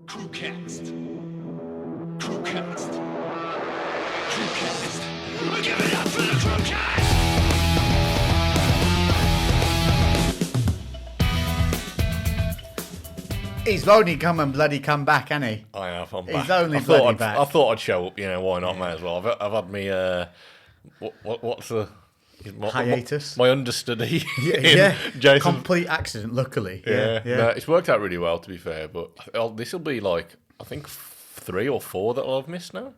CREWCast. CREWCast. CREWCast. Give it up for the CREWCast! He's only come and bloody come back, hasn't he? I have. I'm He's back. only bloody back. I thought I'd show up. You know, why not? May as well. I've had me. What's the Hiatus? My understudy. Yeah. Jason. Complete accident, luckily. Yeah. Yeah. No, it's worked out really well, to be fair. But this will be like, I think 3 or 4 that I've missed now.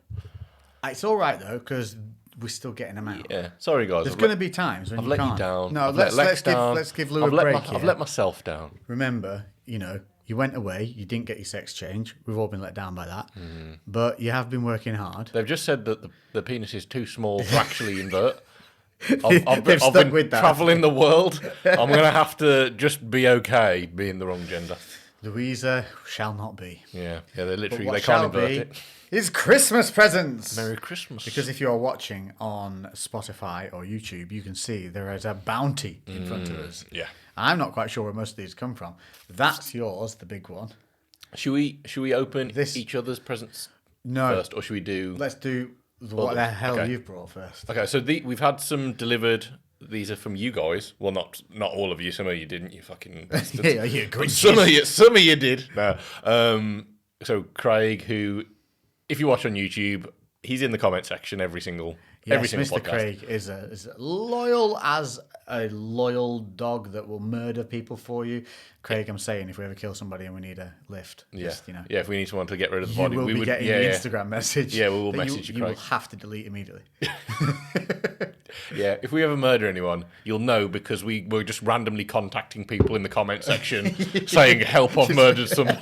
It's all right though, because we're still getting them out. Yeah. Sorry, guys. There's going to be times when I've you let can't. you down. No, I've let's let Lex give down. let's give Lou a break. I've let myself down. Remember, you went away. You didn't get your sex change. We've all been let down by that. But you have been working hard. They've just said that the penis is too small to actually invert. They've I've been stuck with that. travelling the world. I'm going to have to just be okay being the wrong gender. Louisa shall not be. Yeah, they literally What they shall can't invert be it. is Christmas presents. Merry Christmas. Because if you're watching on Spotify or YouTube, you can see there is a bounty in front of us. Yeah. I'm not quite sure where most of these come from. That's yours, the big one. Should we open This- each other's presents No. first, or should we do? Let's do what the hell okay. you've brought first. Okay, so we've had some delivered. These are from you guys. Well, not all of you. Some of you didn't. You fucking bastards. Yeah, you agree. Some of you did. No. So Craig, who, if you watch on YouTube, he's in the comment section every single Yes, single Mr. podcast. Craig is loyal as a loyal dog that will murder people for you. Craig, I'm saying, if we ever kill somebody and we need a lift, Yeah, just, yeah. If we need someone to get rid of the you body, will we be would. getting Yeah, an yeah. Instagram message. Yeah, we will that message you, You will Craig. have to delete immediately. Yeah, if we ever murder anyone, you'll know because we're just randomly contacting people in the comment section saying, "Help! I've murdered someone."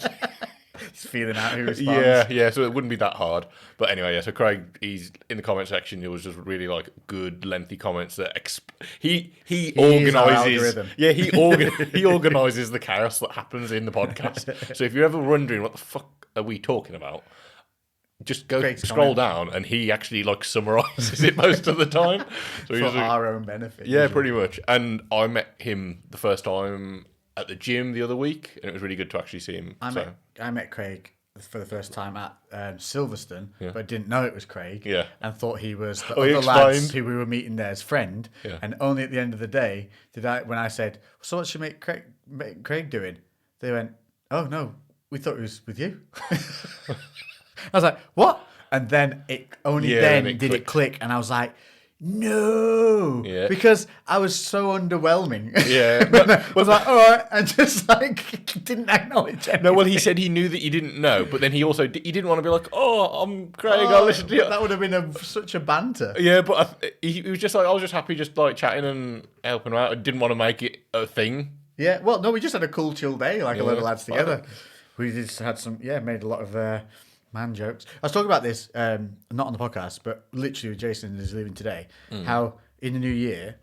He's feeling out who responds. Yeah. So it wouldn't be that hard. But anyway, yeah. So Craig, he's in the comment section. It was just really like good, lengthy comments that he is our organises. algorithm. Yeah, he organises the chaos that happens in the podcast. So if you're ever wondering what the fuck are we talking about, just go Craig's scroll comment. down, and he actually like summarises it most of the time. So For he's like, our own benefit. yeah, usually. pretty much. And I met him the first time at the gym the other week, and it was really good to actually see him. I met Craig for the first time at Silverstone, but didn't know it was Craig. Yeah. And thought he was the he other lads explained. who we were meeting there's friend. Yeah. And only at the end of the day when I said, "So what should make Craig doing?" They went, "Oh no, we thought it was with you." I was like, "What?" And then it did it click, and I was like, no, because I was so underwhelming. Yeah, I was like, all right, and just like didn't acknowledge anything. No, well, he said he knew that you didn't know, but then he also he didn't want to be like, "Oh, I'm Craig. I listen to you." That would have been such a banter. Yeah, but he was just like, I was just happy, just like chatting and helping him out. I didn't want to make it a thing. Yeah, well, no, we just had a cool, chill day, like a lot of lads together. We just had made a lot of man jokes. I was talking about this, not on the podcast, but literally with Jason is leaving today, how in the new year,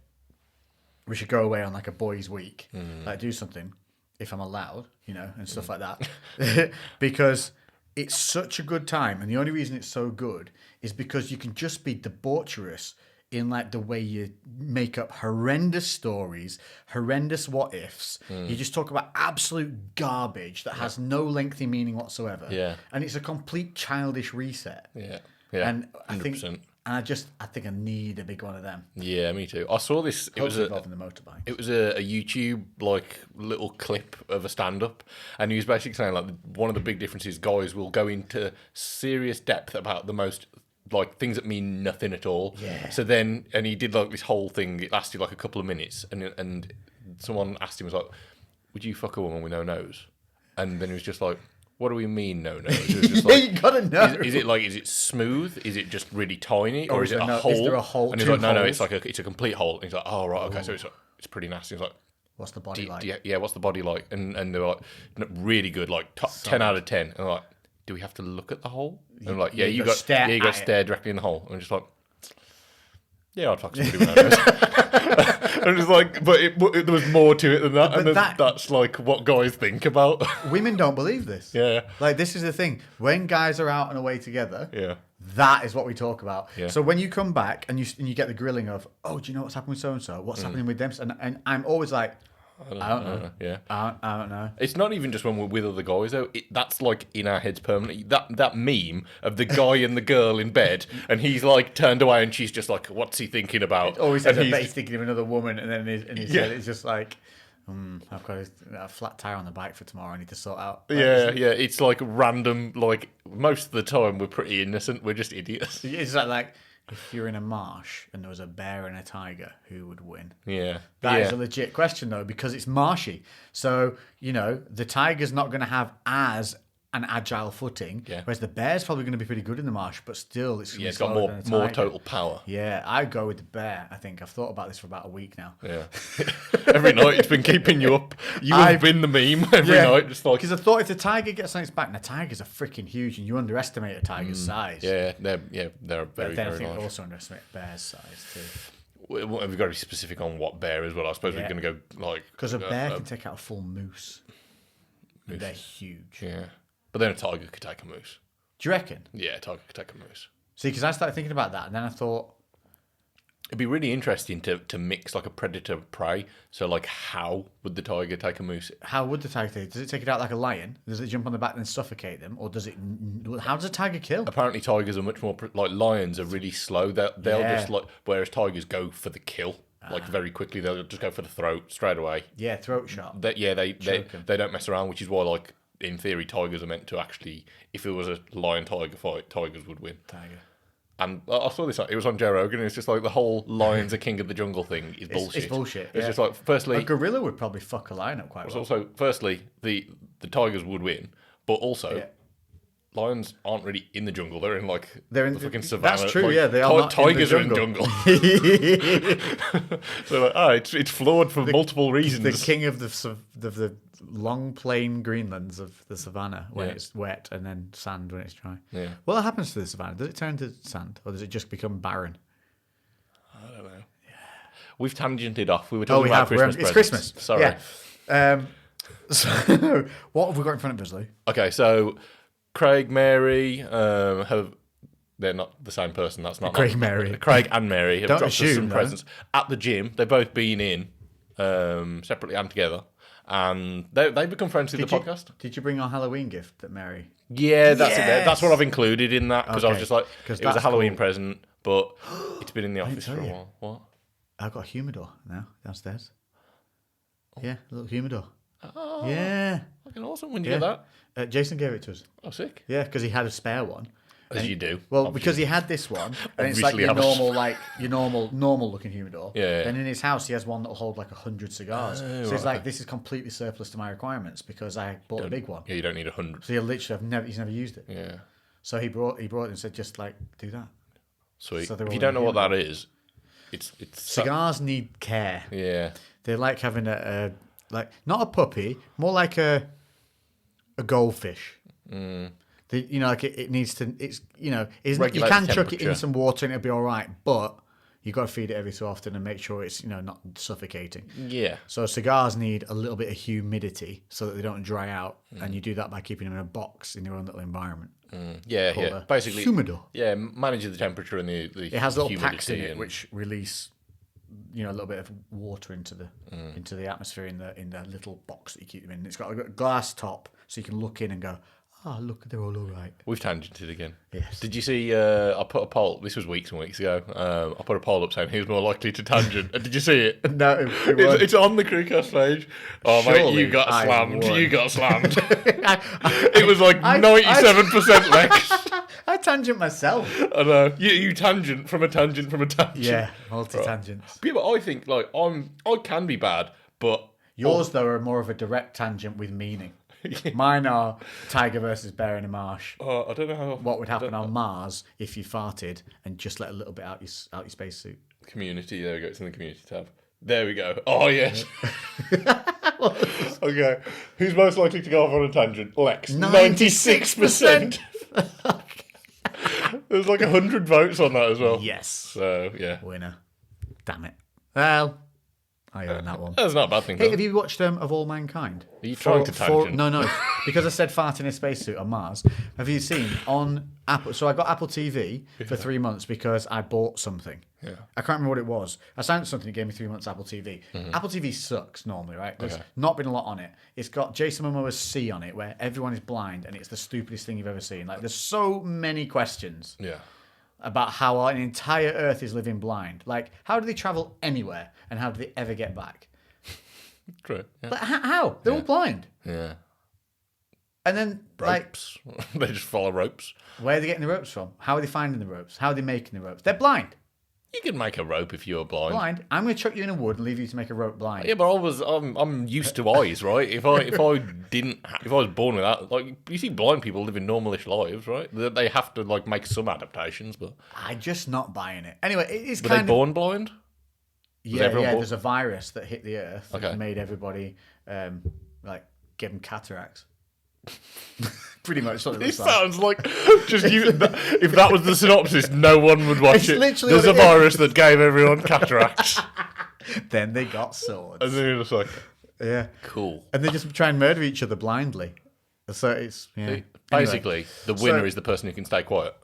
we should go away on like a boys' week, like do something, if I'm allowed, and stuff like that. Because it's such a good time, and the only reason it's so good is because you can just be debaucherous in like the way you make up horrendous stories, horrendous what ifs. You just talk about absolute garbage that has no lengthy meaning whatsoever. Yeah. And it's a complete childish reset. Yeah, And 100%. I think I need a big one of them. Yeah, me too. I saw this. It was Hopefully involving the motorbike. It was a YouTube like little clip of a stand-up, and he was basically saying like one of the big differences, guys will go into serious depth about the most like things that mean nothing at all. Yeah. So then, and he did like this whole thing. It lasted like a couple of minutes, and someone asked him, was like, "Would you fuck a woman with no nose?" And then he was just like, "What do we mean no nose?" It was just like, you gotta know. Is it smooth? Is it just really tiny, or is it a no- hole? is there a hole, And he's two like, no, holes? it's a complete hole. And he's like, oh right, okay, so it's pretty nasty. He's like, What's the body like? yeah, what's the body like? And they were like, really good, like top 10 out of 10. And I'm like, do we have to look at the hole? And I'm like, yeah, you got to stare directly in the hole. And I'm just like, yeah, I'd fuck somebody with no nose. I'm just like, but there was more to it than that, But and that's like what guys think about. Women don't believe this. Yeah. Like, this is the thing. When guys are out and away together, Yeah. that is what we talk about. Yeah. So when you come back and you get the grilling of, oh, do you know what's happening with so-and-so? What's happening with them? And I'm always like, I don't know. Yeah. I don't know. It's not even just when we're with other guys, though. That's, like, in our heads permanently. That meme of the guy and the girl in bed, and he's, like, turned away, and she's just like, what's he thinking about? Always says, and I bet he's thinking of another woman, and then in his head, it's just like, I've got a flat tire on the bike for tomorrow. I need to sort out. Yeah. It's like random. Like most of the time, we're pretty innocent. We're just idiots. It's like if you're in a marsh and there was a bear and a tiger, who would win? Yeah, That is a legit question though, because it's marshy. So the tiger's not going to have as an agile footing, whereas the bear's probably going to be pretty good in the marsh, but still it's got more total power. Yeah, I'd go with the bear. I think I've thought about this for about a week now. Yeah, every night it's been keeping you up. I've been the meme every night, just like because I thought if the tiger gets on its back, and the tigers are freaking huge, and you underestimate a tiger's size. Yeah, they're very But then very I think large. you also underestimate a bear's size too. We've got to be specific on what bear as well. I suppose we're going to go like Because a bear can take out a full moose. And they're huge. Yeah, but then a tiger could take a moose. Do you reckon? Yeah, a tiger could take a moose. See, because I started thinking about that, and then I thought, it'd be really interesting to mix like a predator prey. So like, how would the tiger take a moose? how would the tiger take it? Does it take it out like a lion? Does it jump on the back and suffocate them, or does it? How does a tiger kill? Apparently, tigers are much more like lions are really slow. They'll just like, whereas tigers go for the kill like very quickly. They'll just go for the throat straight away. Yeah, throat shot. They don't mess around, which is why like in theory tigers are meant to actually, if it was a lion tiger fight, tigers would win. Tiger. And I saw this. It was on Joe Rogan. It's just like the whole lions are king of the jungle thing is bullshit. It's bullshit. It's just like firstly, A gorilla would probably fuck a lion up quite well. also firstly the tigers would win, but also lions aren't really in the jungle. They're in like the fucking savannah. That's true. Like, Yeah, they are not tigers in the jungle. are in jungle. So like, it's flawed for multiple reasons. The king of the long plain greenlands of the savannah when it's wet, and then sand when it's dry. Yeah. What happens to the savannah? Does it turn to sand, or does it just become barren? I don't know. Yeah. We've tangented off. We were talking about Christmas. It's presents. Christmas. Sorry. Yeah. So what have we got in front of us, Lou? Okay, so Craig, Mary, they're not the same person. That's not Craig, Mary. Craig and Mary have Don't dropped us assume, some though. presents at the gym. They've both been in separately and together, and they become friends through the podcast. Did you bring our Halloween gift that Mary? Yeah, that's it. Yes! That's what I've included in that because I was Okay. just like, 'Cause it was a that's Halloween cool. present, but it's been in the office tell for a you. while. What? I've got a humidor now downstairs. Yeah, a little humidor. Oh, Yeah. fucking awesome. When did you get that? Jason gave it to us. Oh, sick. Yeah, because he had a spare one. As you do. Well, obviously. because he had this one, and it's like Obviously your have a normal, normal looking humidor. Yeah. Then in his house, he has one that'll hold like 100 cigars. So he's right, like, this is completely surplus to my requirements because I bought a big one. Yeah, you don't need 100. So he's never used it. Yeah. So he brought it and said, just like do that. Sweet. So they're If all you don't know in what that is, it's Cigars need care. Yeah. They're like having a not a puppy, more like a goldfish. It needs to. It's you Regulate can the chuck it in temperature. some water and it'll be all right, but you got to feed it every so often and make sure it's not suffocating. Yeah. So cigars need a little bit of humidity so that they don't dry out, and you do that by keeping them in a box in your own little environment. Yeah, Called yeah. a Basically, humidor. Yeah, managing the temperature and the It has little packs in humidity it and- which release a little bit of water into the atmosphere in the little box that you keep them in. It's got a glass top so you can look in and go, oh, look, they're all right. We've tangented again. Yes. Did you see? I put a poll. This was weeks and weeks ago. I put a poll up saying who's more likely to tangent. Did you see it? No, It's on the CREWCast page. Oh mate, Surely you got I slammed. won. You got slammed. It was like 97% Lex. I tangent myself. I know. You tangent from a tangent from a tangent. Yeah, multi-tangents. Yeah, but I think like I can be bad, but Yours, though, are more of a direct tangent with meaning. Mine are tiger versus bear in a marsh. I don't know how. What would happen on Mars if you farted and just let a little bit out your spacesuit? Community, there we go. It's in the community tab. There we go. Oh yes. Okay. Who's most likely to go off on a tangent? Lex. 96%. There's like 100 votes on that as well. Yes. So yeah. Winner. Damn it. Well, I own that one. That's not a bad thing. Hey, Though. have you watched Of All Mankind? Are you trying to tangent? No. Because I said fart in a spacesuit on Mars. Have you seen on Apple? So I got Apple TV for 3 months because I bought something. Yeah. I can't remember what it was. I signed something that gave me 3 months Apple TV. Apple TV sucks normally, right? There's not been a lot on it. It's got Jason Momoa's C on it, where everyone is blind, and it's the stupidest thing you've ever seen. Like, there's so many questions. Yeah. About how an entire Earth is living blind. Like, how do they travel anywhere, and how do they ever get back? True. Yeah. But how? They're all blind. Yeah. And then, Ropes. They just follow ropes. where are they getting the ropes from? How are they finding the ropes? How are they making the ropes? They're blind. You can make a rope if you're blind. Blind. I'm going to chuck you in a wood and leave you to make a rope blind. Yeah, but I'm used to eyes, right? If I was born with that, like you see blind people living normalish lives, right? They have to like make some adaptations, but I'm just not buying it. Anyway, it is were kind they of... born blind? Yeah, everyone born- there's a virus that hit the Earth Okay. and made everybody, give them cataracts. Pretty much what it It looks like. sounds like just you. If that was the synopsis, no one would watch It's it. literally There's a what it is. virus that gave everyone cataracts, Then they got swords. and then you're just like, Yeah. cool. And they just try and murder each other blindly. So it's... Yeah. Anyway. Basically, the winner So- is the person who can stay quiet.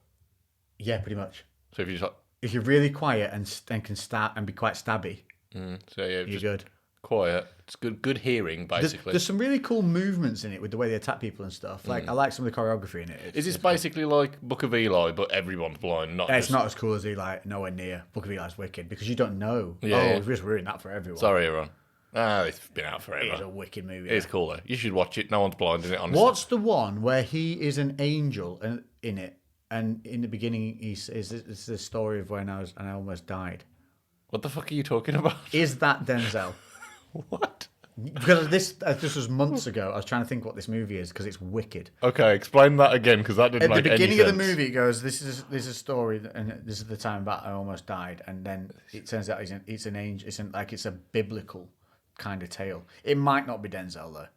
Yeah, pretty much. So if you just like, If you're really quiet and can start and be quite stabby, so yeah, you're just good. quiet. It's good hearing, basically. There's some really cool movements in it with the way they attack people and stuff. Like I like some of the choreography in it. Is this basically like Book of Eli, but everyone's blind? Not It's just... not as cool as Eli. Nowhere near. Book of Eli's wicked because you don't know. Yeah. We've just ruined that for everyone. Sorry, everyone. It's been out It's forever. a wicked movie. It's cool though. You should watch it. No one's blind in it. Honestly. What's the one where he is an angel in it, and in the beginning it's the story of when I almost died. What the fuck are you talking about? Is that Denzel? What? Because this was months ago. I was trying to think what this movie is because it's wicked. Okay, explain that again because that didn't At the make any beginning of the sense. movie, it goes, "This is a story, and this is the time about I almost died." And then it turns out it's an angel. It's a biblical kind of tale. It might not be Denzel though.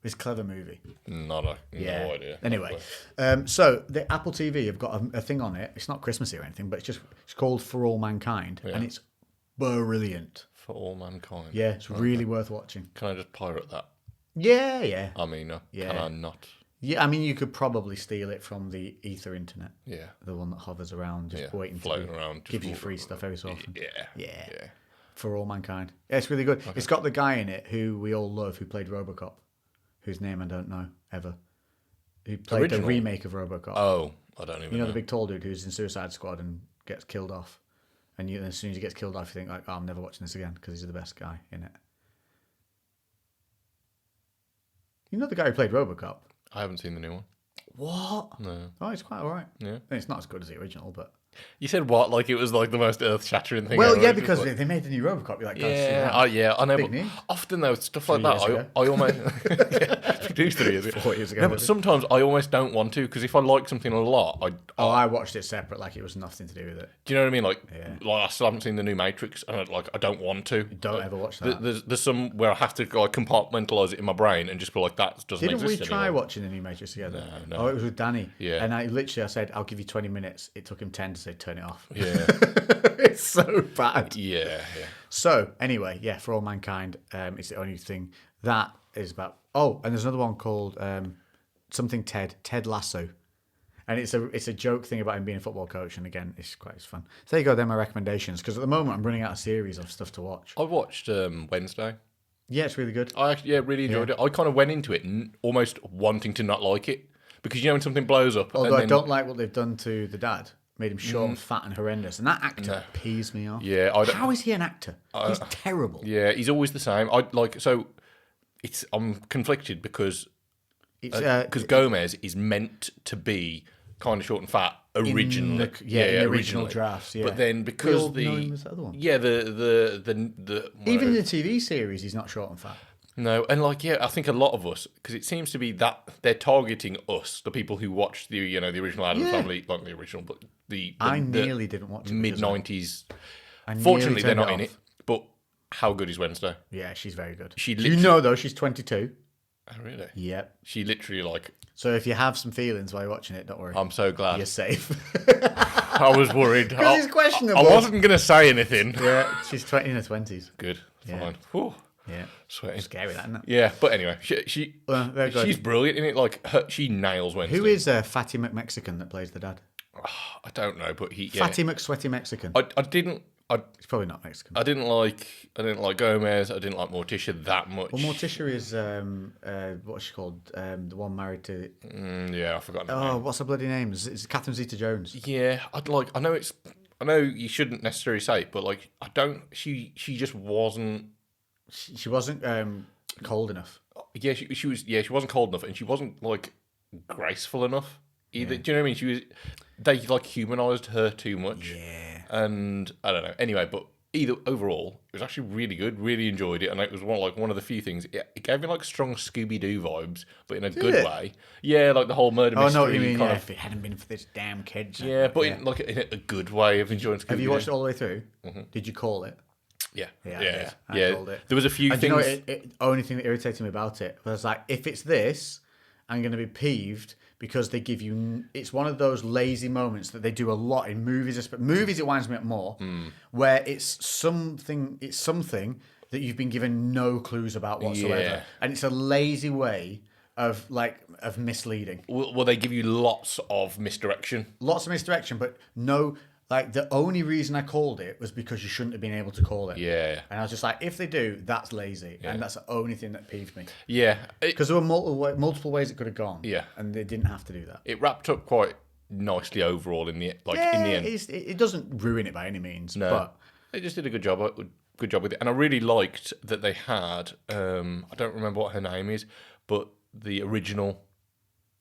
It's a clever movie. No idea. Anyway, so the Apple TV have got a thing on it. It's not Christmassy or anything, but it's called For All Mankind, and it's brilliant. For all mankind. Yeah, it's really worth watching. Can I just pirate that? Yeah. I mean, Yeah. can I not? Yeah, I mean, you could probably steal it from the Ether Internet. Yeah. The one that hovers around, just waiting floating to around, just give you walking free around. stuff every so often. Yeah. For All Mankind. Yeah, it's really good. Okay. It's got the guy in it who we all love, who played RoboCop, whose name I don't know ever. Who played the remake of RoboCop. Oh, I don't even know. You know the big tall dude who's in Suicide Squad and gets killed off. And as soon as he gets killed off, you think, like, oh, I'm never watching this again because he's the best guy in it. You know the guy who played RoboCop? I haven't seen the new one. What? No. Oh, it's quite all right. Yeah. It's not as good as the original, but... You said what? Like it was like the most earth-shattering thing. Well, ever. yeah, It was because like... they made the new RoboCop. You're like, I know. Big But news. often though, stuff like 3 that, years ago. I almost produced 3 years ago. 4 years ago. No, but sometimes I almost don't want to because if I like something a lot, I watched it separate, like it was nothing to do with it. do you know what I mean? Like, Yeah. I still haven't seen the new Matrix, and I don't want to. Don't ever watch that. There's some where I have to like compartmentalize it in my brain and just be like, that doesn't Didn't we exist try anymore. watching the new Matrix together? No. Oh, it was with Danny. Yeah. And I said, I'll give you 20 minutes. It took him 10 to say, turn it off. Yeah, It's so bad. yeah. So, anyway, yeah, For All Mankind, it's the only thing that is about... Oh, and there's another one called something Ted Lasso. And it's a joke thing about him being a football coach. And again, it's quite fun. So there you go, they're my recommendations. Because at the moment, I'm running out of series of stuff to watch. I watched Wednesday. Yeah, it's really good. I actually really enjoyed it. I kind of went into it almost wanting to not like it because you know when something blows up. Although and I then, don't like what they've done to the dad. Made him short and fat and horrendous. And that actor pees me off. Yeah, How is he an actor? He's terrible. Yeah, he's always the same. I'm conflicted because Gomez is meant to be kind of short and fat originally. in the original originally. drafts. Yeah, But then because all know him as the other one. the Even in the TV series, he's not short and fat. no, and I think a lot of us because it seems to be that they're targeting us, the people who watched the original Addams Family, not the original, but I nearly didn't watch it. mid '90s. I nearly Fortunately, they're turned not it in off. it. But how good is Wednesday? Yeah, she's very good. She You know, though, she's 22. Oh, really? Yep. She literally, like... So if you have some feelings while you're watching it, don't worry. I'm so glad. You're safe. I was worried. Because it's questionable. I wasn't going to say anything. Yeah, she's in her 20s. Good. Yeah. Fine. Whew. Yeah. Sweating. Scary, that, isn't it? Yeah, but anyway, she's good. brilliant in it. Like, she nails Wednesday. Who is Fatty McMexican that plays the dad? I don't know, but he... Fatty McSweaty Mexican. He's probably not Mexican. I didn't like Gomez. I didn't like Morticia that much. Well, Morticia is what's she called? The one married to. Yeah, I forgot. What's her bloody name? It's Catherine Zeta-Jones. Yeah, I know you shouldn't necessarily say it, but like I don't. She just wasn't. She wasn't cold enough. Yeah, she was. Yeah, she wasn't cold enough, and she wasn't like graceful enough either. Yeah. Do you know what I mean? She was. They like humanized her too much. Yeah. And I don't know. Anyway, but overall, it was actually really good. Really enjoyed it, and it was one of the few things. It gave me like strong Scooby-Doo vibes, but in a good way. Yeah, like the whole murder mystery. I know what you mean. Kind yeah, of, if it hadn't been for this damn kids. Yeah, but in a good way of enjoying Scooby-Doo. Have you watched it all the way through? Mm-hmm. Did you call it? Yeah. I called it. There was a few things. You know, the only thing that irritated me about it was like, if it's this, I'm going to be peeved. Because they give you, it's one of those lazy moments that they do a lot in movies. But movies, it winds me up more, where it's something that you've been given no clues about whatsoever, and it's a lazy way of misleading. Well, they give you lots of misdirection, but no. Like, the only reason I called it was because you shouldn't have been able to call it. Yeah. And I was just like, if they do, that's lazy. Yeah. And that's the only thing that peeved me. Yeah. Because there were multiple ways it could have gone. Yeah. And they didn't have to do that. It wrapped up quite nicely overall in the end. It doesn't ruin it by any means. No. But they just did a good job with it. And I really liked that they had, I don't remember what her name is, but the original...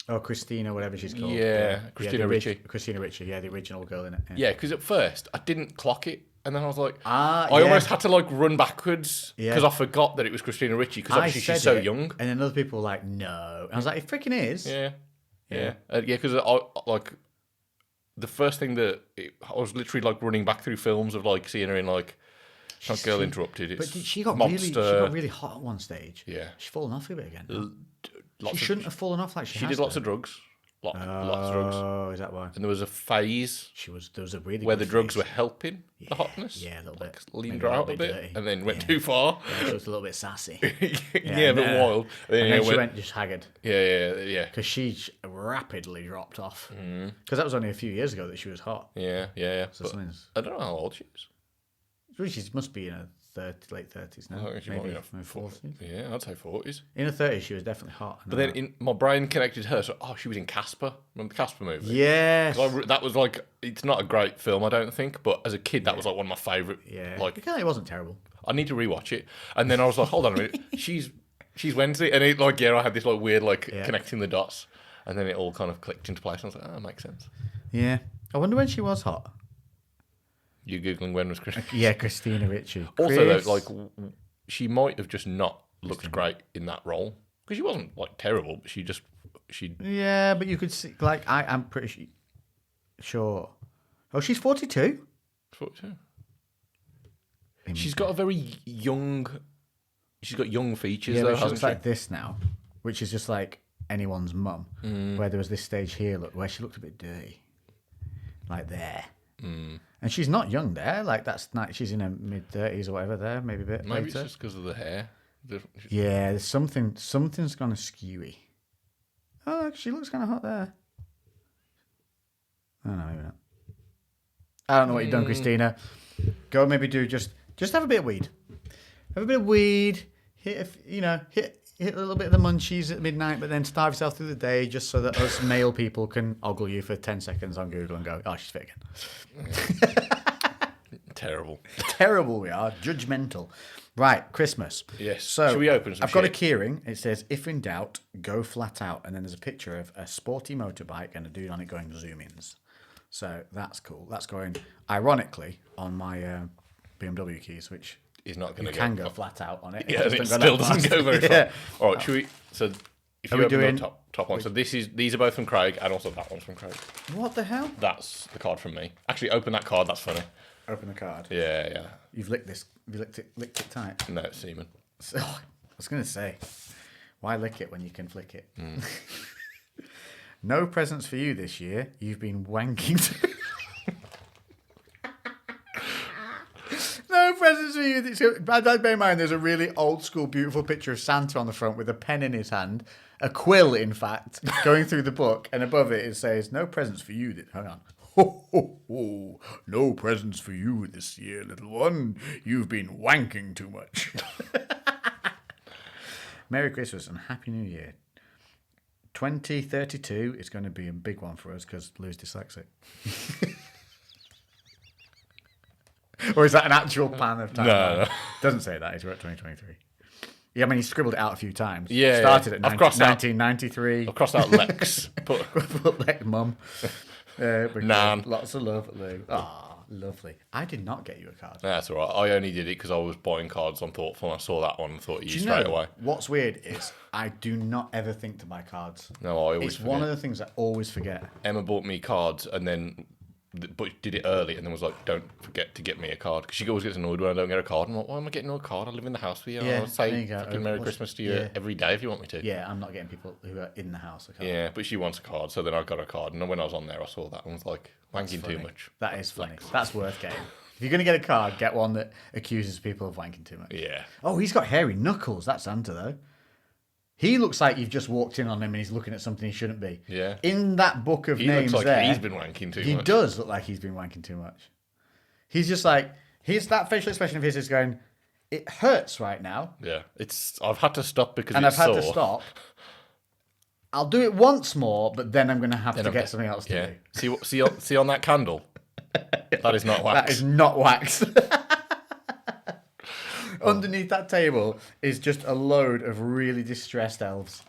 Oh, Christina, whatever she's called. Yeah, Christina Ricci. Christina Ricci, the original girl in it. Yeah, because at first I didn't clock it, and then I was like, I almost had to run backwards because I forgot that it was Christina Ricci because obviously she's so young. And then other people were like, no. And I was like, it freaking is. Yeah. Because I the first thing I was literally running back through films of seeing her in Girl Interrupted. It's but she got really hot at one stage. Yeah, she's fallen off a bit again. She shouldn't have fallen off like she has. She did lots of drugs. Lots of drugs. Oh, is that why? And there was a phase there was a really where the drugs were helping the hotness. Yeah, a little bit. Leaned her out a bit dirty. And then went too far. Yeah, she was a little bit sassy. A bit wild. And then she went just haggard. Yeah. Because she rapidly dropped off. Because that was only a few years ago that she was hot. Yeah. So I don't know how old she is. She must be in her late 30s now. Maybe 40s. Yeah, I'd say 40s. In her 30s, she was definitely hot. But then my brain connected her. So, she was in Casper. Remember the Casper movie? Yes. That was it's not a great film, I don't think. But as a kid, that was one of my favourite. Yeah. It wasn't terrible. I need to rewatch it. And then I was like, hold on a minute. She's Wednesday. And I had this weird connecting the dots. And then it all kind of clicked into place. And I was like, makes sense. Yeah. I wonder when she was hot. You Googling when was Christina? Yeah, Christina Ricci. Also, though, she might have just not looked great in that role because she wasn't terrible, but she. Yeah, but you could see I'm pretty sure. Oh, she's 42. 42. She's got a very young. She's got young features though. She looks like this now, which is just like anyone's mum. Where there was this stage here, where she looked a bit dirty, like there. And she's not young there. That's not. She's in her mid-30s or whatever there. Maybe a bit later. It's just because of the hair. Yeah, there's something's kind of skewy. Oh, she looks kind of hot there. I don't know, maybe not. I don't know what you've done, Christina. Go maybe do just have a bit of weed. Have a bit of weed. Hit a little bit of the munchies at midnight, but then starve yourself through the day just so that us male people can ogle you for 10 seconds on Google and go, oh, she's fit again. Terrible we are. Judgmental. Right, Christmas. Yes. So should we open some I've got a keyring. It says, if in doubt, go flat out. And then there's a picture of a sporty motorbike and a dude on it going zoom-ins. So that's cool. That's going, ironically, on my BMW keys, which... He's not going to go flat out on it. Yeah, it still doesn't go very far. All right, should we? So, if you open the top one, so these are both from Craig, and also that one's from Craig. What the hell? That's the card from me. Actually, open that card. That's funny. Open the card. Why lick it when you can flick it? No presents for you this year. You've been wanking to... No presents for you this year. Bear in mind, there's a really old school, beautiful picture of Santa on the front with a pen in his hand, a quill, in fact, going through the book, and above it says, no presents for you. Hang on. Ho, ho, ho. No presents for you this year, little one. You've been wanking too much. Merry Christmas and Happy New Year. 2032 is going to be a big one for us because Lou's dyslexic. Or is that an actual plan of time? No. Doesn't say that. He's at 2023. Yeah, I mean, he scribbled it out a few times. Yeah. Started at I've crossed out- 1993. I've crossed out Lex. Put Lex, Mum. Nan. Lots of love, Lou. Ah, lovely. I did not get you a card. That's all right. I only did it because I was buying cards on Thoughtful and I saw that one and thought of you straight away. What's weird is I do not ever think to buy cards. No, I always It's forget. one of the things I always forget. Emma bought me cards and then but did it early and then was like, don't forget to get me a card. Because she always gets annoyed when I don't get a card. I'm like, why am I getting no card? I live in the house with you. Yeah, I'll say there you go. fucking Merry Christmas to you every day if you want me to. Yeah, I'm not getting people who are in the house a card. Yeah, but she wants a card, so then I got a card. And when I was on there, I saw that and was like, wanking too much. That is funny. That's worth getting. If you're going to get a card, get one that accuses people of wanking too much. Yeah. Oh, he's got hairy knuckles. That's Santa, though. He looks like you've just walked in on him and he's looking at something he shouldn't be. Yeah. In that book of He names looks like there, he's been wanking too much. he does look like he's been wanking too much. He's just like, that facial expression of his is going, it hurts right now. Yeah. I've had to stop because And it's I've had sore. to stop. I'll do it once more, but then I'm going to have to get something else to Yeah. do. See on that candle? That is not wax. That is not wax. Underneath that table is just a load of really distressed elves.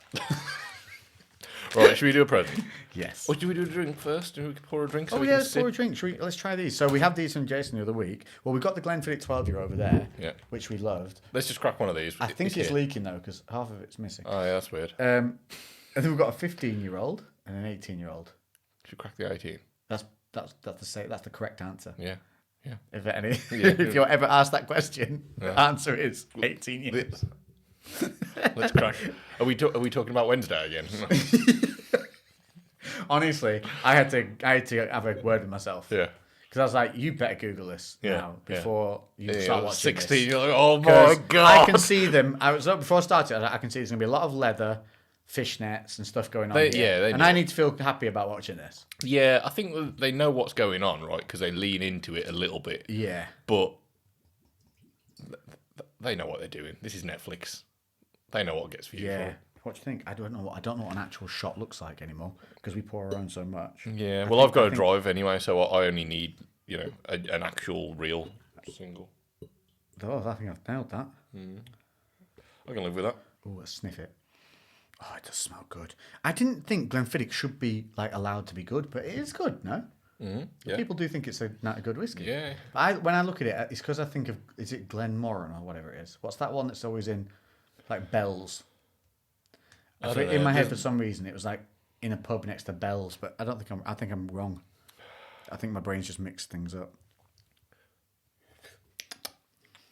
Right, should we do a present? Yes. Or do we do a drink first? Do we pour a drink? So Oh, we yeah, can let's sip? pour a drink. Let's try these. So we have these from Jason the other week. Well, we've got the Glenfiddich 12-year over there, which we loved. Let's just crack one of these. I think it's here. leaking, though, because half of it's missing. Oh, yeah, that's weird. And then we've got a 15-year-old and an 18-year-old. Should we crack the 18? That's the correct answer. Yeah. Yeah. If you're ever asked that question, the answer is 18 years. Let's crack. Are we talking about Wednesday again? Honestly, I had to have a word with myself. Yeah. Because I was like, you better Google this now before you start watching 16, this. you're like, oh my God. I can see them. Before I started, I can see there's going to be a lot of leather, fishnets and stuff going on here. And I need to feel happy about watching this. Yeah, I think they know what's going on, right? Because they lean into it a little bit. Yeah. But they know what they're doing. This is Netflix. They know what gets for you. Yeah. What do you think? I don't know what an actual shot looks like anymore because we pour our own so much. Yeah. Well, I've got to drive anyway, so I only need, an actual real single. Oh, I think I've nailed that. I can live with that. Oh, let's sniff it. Oh, it does smell good. I didn't think Glenfiddich should be allowed to be good, but it is good, no? Yeah. People do think it's a good whiskey. Yeah. But when I look at it, it's because I think of, is it Glenmoran or whatever it is? What's that one that's always in, Bells? In my head, for some reason, it was in a pub next to Bells, but I think I'm wrong. I think my brain's just mixed things up.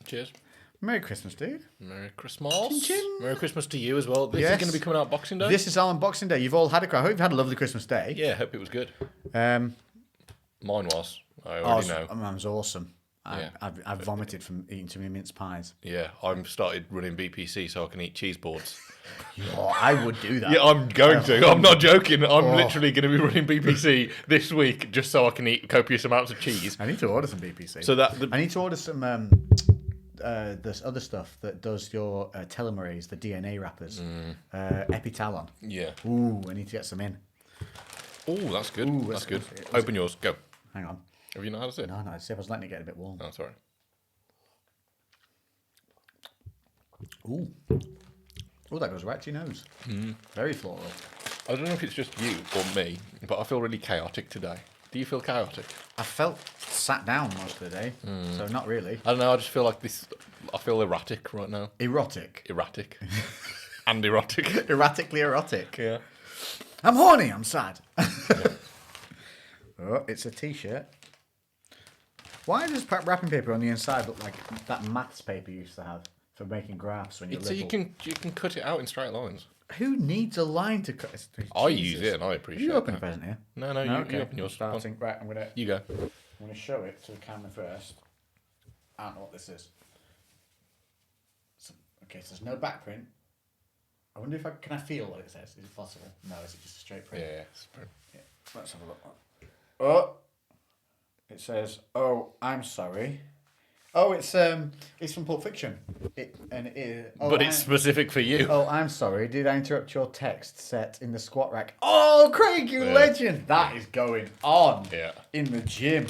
Cheers. Merry Christmas, dude. Merry Christmas. Chin chin. Merry Christmas to you as well. This Yes. is going to be coming out Boxing Day. This is on Boxing Day. You've all had I hope you've had a lovely Christmas day. Yeah, hope it was good. Um, Mine was. I already know. Mine was awesome. Yeah. I vomited from eating too many mince pies. Yeah, I'm started running BPC so I can eat cheese boards. Oh, I would do that. Yeah, I'm going to. I'm not joking. I'm literally going to be running BPC this week just so I can eat copious amounts of cheese. I need to order some BPC. So I need to order some this other stuff that does your telomerase, the DNA wrappers, Epitalon. Yeah. Ooh, I need to get some in. Oh, that's good. Ooh, that's good. that's- Open yours. Go. Hang on. Have you not had a sip? No, see, I was letting it get a bit warm. Oh, sorry. Ooh. Oh, that goes right to your nose. Very floral. I don't know if it's just you or me, but I feel really chaotic today. Do you feel chaotic? I felt sat down most of the day, so not really. I don't know. I just feel like this. I feel erratic right now. Erotic. Erratic. And erotic. Erratically erotic. Yeah. I'm horny, I'm sad. Oh, it's a t-shirt. Why does wrapping paper on the inside look like that maths paper you used to have? for making graphs when you're So little. you can cut it out in straight lines. Who needs a line to cut? I Jesus. use it and I appreciate You open that. a present here? No, No, you okay. open yours. Starting. Right, I'm You go. gonna show it to the camera first. I don't know what this is. Okay, so there's no back print. I wonder if can I feel what it says? Is it possible? No, is it just a straight print? Yeah. Yeah. Let's have a look. Oh, it says, "Oh, I'm sorry." Oh, it's from Pulp Fiction. But it's specific for you. Oh, I'm sorry. Did I interrupt your text set in the squat rack? Oh, Craig, you legend! That is going on in the gym.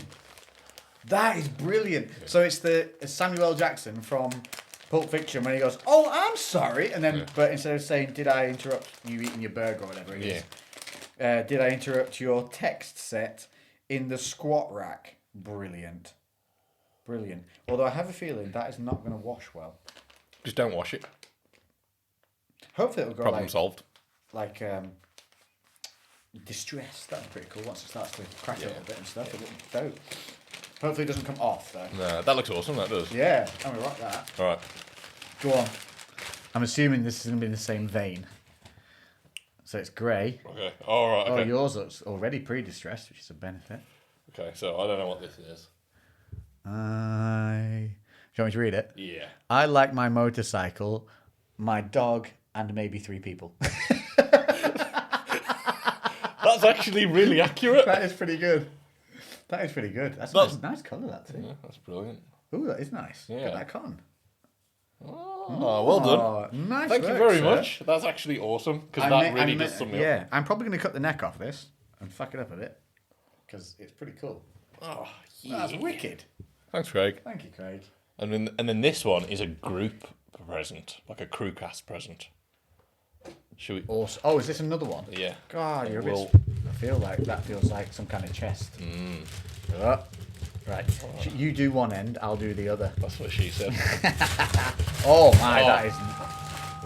That is brilliant. Yeah. So it's the Samuel L. Jackson from Pulp Fiction when he goes, "Oh, I'm sorry," and then but instead of saying, "Did I interrupt you eating your burger or whatever it is?" Did I interrupt your text set in the squat rack? Brilliant. Brilliant. Although I have a feeling that is not going to wash well. Just don't wash it. Hopefully it'll go Problem solved. Like distress. That'd be pretty cool once it starts to crack a little bit and stuff. It looks dope. Hopefully it doesn't come off though. No, that looks awesome. That does. Yeah, I'm gonna rock that. All right. Go on. I'm assuming this is gonna be in the same vein. So it's grey. Okay. All right. Okay. Oh, yours looks already pre-distressed, which is a benefit. Okay, so I don't know what this is. Do you want me to read it? Yeah. I like my motorcycle, my dog, and maybe 3 people. That's actually really accurate. That is pretty good. That is pretty good. That's a nice colour, that too. Yeah, that's brilliant. Ooh, that is nice. Yeah. Look at that cotton. Oh, well done. Nice Thank work, you very sir. much. That's actually awesome because that really does something up. Yeah, I'm probably going to cut the neck off this and fuck it up a bit because it's pretty cool. Oh, yeah. That's wicked. Thanks, Craig. Thank you, Craig. And then this one is a group present, like a CREWCast present. Should we? Awesome. Oh, is this another one? Yeah. God, you're a bit. I feel like that feels like some kind of chest. Right. You do one end, I'll do the other. That's what she said. Oh my, that is.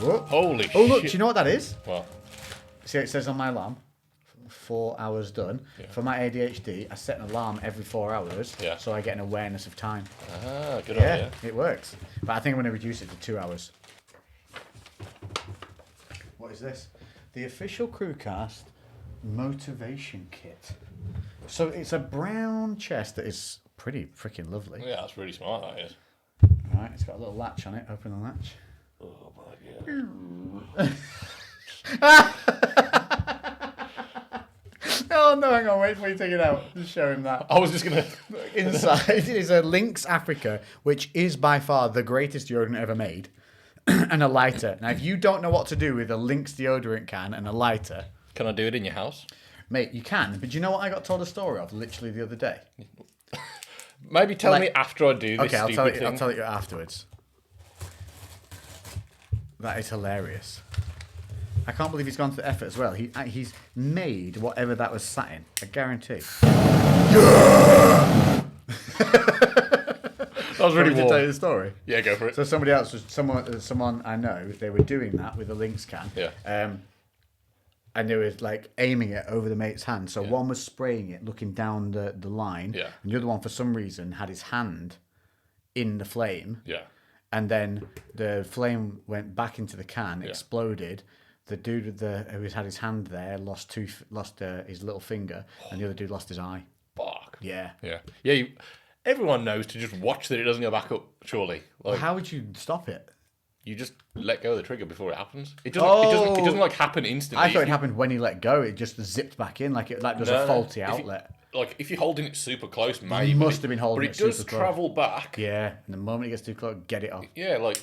Whoa. Holy shit. Oh look, do you know what that is? What? See, it says on my alarm, 4 hours done. Yeah. For my ADHD, I set an alarm every 4 hours, so I get an awareness of time. Ah, good idea. It works. But I think I'm going to reduce it to 2 hours. What is this? The official CREWCast motivation kit. So it's a brown chest that is pretty freaking lovely. Yeah, that's really smart, that is. Right, it's got a little latch on it. Open the latch. Oh my god. Oh no, hang on, wait till you take it out. Just show him that. I was just gonna. Inside is a Lynx Africa, which is by far the greatest deodorant ever made, and a lighter. Now, if you don't know what to do with a Lynx deodorant can and a lighter, Can I do it in your house? mate, you can. But do you know what I got told a story of literally the other day? Maybe tell me after I do this Okay, I'll stupid thing. I'll tell you afterwards. That is hilarious. I can't believe he's gone to the effort as well. He's made whatever that was sat in. I guarantee. That was really To warm. tell you the story. Yeah, go for it. So someone I know, they were doing that with a Lynx can. Yeah. And they were like aiming it over the mate's hand. So one was spraying it, looking down the line. Yeah. And the other one, for some reason, had his hand in the flame. Yeah. And then the flame went back into the can, exploded. The dude with who had his hand there lost his little finger, and the other dude lost his eye. Fuck. Yeah. Yeah. Yeah. Everyone knows to just watch that it doesn't go back up. Surely, like How would you stop it? you just let go of the trigger before it happens. It doesn't. It doesn't like happen instantly. I thought it happened when he let go. It just zipped back in, like there's a faulty outlet. If you're holding it super close, maybe. must have been holding but it it does super close. travel back. Yeah, and the moment it gets too close, get it off. Yeah, like.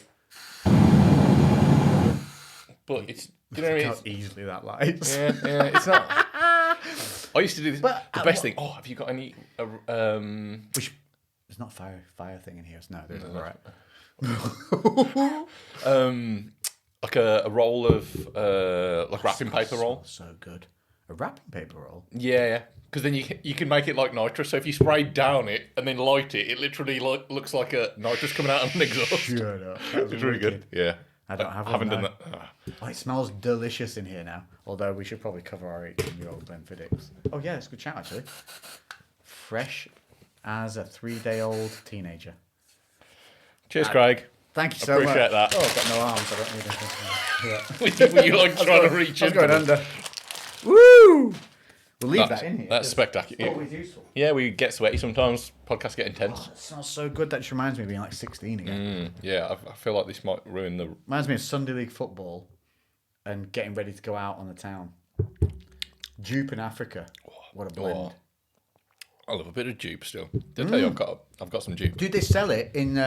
But it's. Do you know what I mean? How easily that lights. Yeah, it's not. I used to do this. But, the best thing. Oh, have you got any? Which there's not fire thing in here. No, there's all right. Like a roll of like wrapping paper roll. So good. A wrapping paper roll. Yeah. Because then you can make it like nitrous. So if you spray down it and then light it, it literally looks like a nitrous coming out of an exhaust. Shut up. That was It's really good. Yeah. I don't have one. haven't done now. that. Oh, it smells delicious in here now. Although we should probably cover our 18-year-old Glenfiddich. Oh yeah, it's a good chat actually. Fresh as a 3-day-old teenager. Cheers, Craig. Thank you so much. Appreciate that. Oh, I've got no arms. I don't need anything. Were you like trying to reach I was into going it? under. Woo! We'll leave that in here. That's spectacular. It's always useful. Yeah, we get sweaty sometimes. Podcasts get intense. Oh, it smells so good. That just reminds me of being like 16 again. Yeah, I feel like this might ruin the... Reminds me of Sunday League football and getting ready to go out on the town. Jupe in Africa. What a blend. I love a bit of dupe still. Did I tell you I've got some dupe? Do they sell it in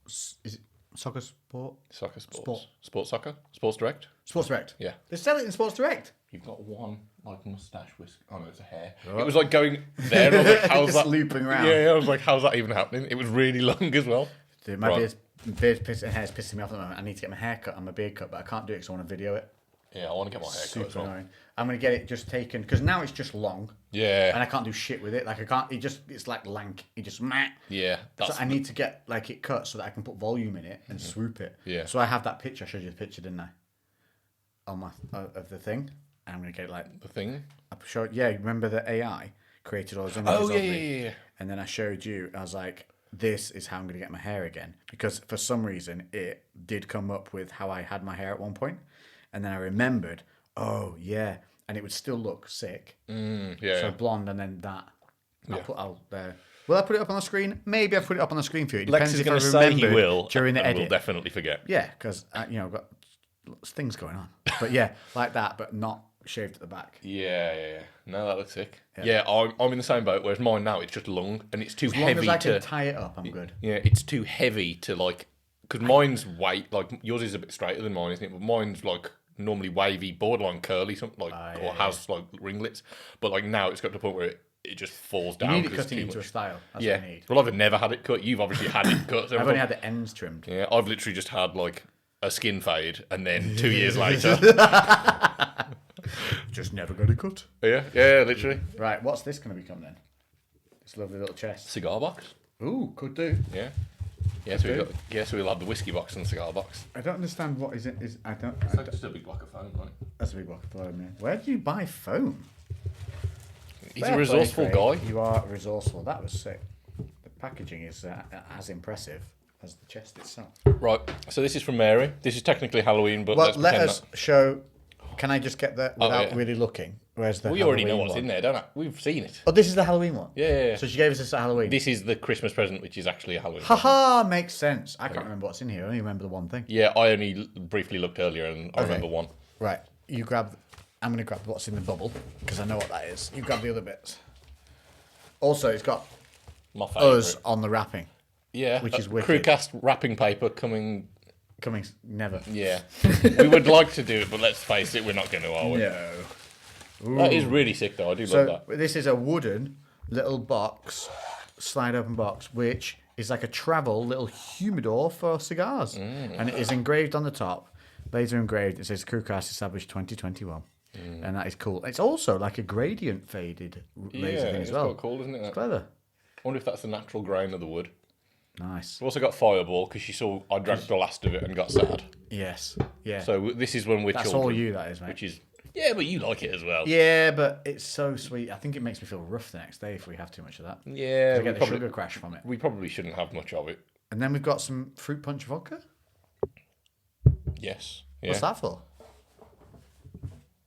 is it Soccer Sport? Soccer sports. Sports soccer? Sports Direct? Sports Direct. Yeah. They sell it in Sports Direct. You've got one like mustache whisk. Oh no, it's a hair. It was like going there. And I was like, how's Just that looping around? Yeah, I was like, how's that even happening? It was really long as well. Dude, my hair's pissing me off at the moment. I need to get my hair cut and my beard cut, but I can't do it because I want to video it. Yeah, I want to get my hair cut as well. Annoying. I'm gonna get it just taken because now it's just long. Yeah. And I can't do shit with it. Like I can't. It's like lank. It just meh. Yeah. So I need to get like it cut so that I can put volume in it and swoop it. Yeah. So I have that picture. I showed you the picture, didn't I? On my of the thing. And I'm gonna get it like the thing. I showed. Yeah. Remember the AI created all those images Oh of yeah, me? yeah. And then I showed you. I was like, this is how I'm gonna get my hair again because for some reason it did come up with how I had my hair at one point, and then I remembered. Oh yeah, and it would still look sick. Yeah. So blonde and then that. Will I put it up on the screen? Maybe I'll put it up on the screen for you. It Lex depends is if going to I say he remembered will during the and edit. we'll definitely forget. Yeah, because I've got lots of things going on. But yeah, like that, but not shaved at the back. Yeah. No, that looks sick. Yeah, I'm in the same boat. Whereas mine now, it's just long and it's too As long heavy as I to. can tie it up, I'm good. Yeah, it's too heavy to like. Because mine's like yours is a bit straighter than mine, isn't it? But mine's like normally wavy, borderline curly, something like or has like ringlets. But like now, it's got to the point where it just falls down. You need it 'cause it's cutting too into a much. style. That's Yeah. what I need. Well, I've never had it cut. You've obviously had it cut. So I've only had the ends trimmed. Yeah, I've literally just had like a skin fade, and then 2 years later. Just never got a cut. Yeah, literally. Right, what's this going to become then? This lovely little chest. Cigar box. Ooh, could do. Yeah. So we'll have the whiskey box and the cigar box. I don't understand what is it. I don't. It's like just a big block of foam, right? That's a big block of foam. Yeah. Where do you buy foam? He's a resourceful guy. You are resourceful. That was sick. The packaging is as impressive as the chest itself. Right. So this is from Mary. This is technically Halloween, but Well, let's let pretend us that. show. Can I just get that without yeah. really looking? Where's the? We already know Halloween what's one? in there, don't we? We've seen it. Oh, this is the Halloween one. Yeah. So she gave us this at Halloween. This is the Christmas present, which is actually a Halloween. present. Haha, makes sense. I can't remember what's in here. I only remember the one thing. Yeah, I only briefly looked earlier, and I remember one. Right, you grab. I'm going to grab what's in the bubble because I know what that is. You grab the other bits. Also, it's got My favourite. us on the wrapping. Yeah, which is wicked. CREWCast wrapping paper coming. Coming never. Yeah, we would like to do it, but let's face it, we're not going to, are we? No. That is really sick, though. I do So love that. this is a wooden little box, slide open box, which is like a travel little humidor for cigars, and it is engraved on the top. Laser engraved. It says CREWCast established 2021, and that is cool. It's also like a gradient faded laser thing as it's well. quite cool, isn't it? It's clever. I wonder if that's the natural grain of the wood. Nice. We've also got Fireball because she saw I drank the last of it and got sad. Yes. Yeah. So this is when we're That's children. all you, that is, mate. Which is but you like it as well. Yeah, but it's so sweet. I think it makes me feel rough the next day if we have too much of that. Yeah, I get the sugar crash from it. We probably shouldn't have much of it. And then we've got some fruit punch vodka. Yes. Yeah. What's that for?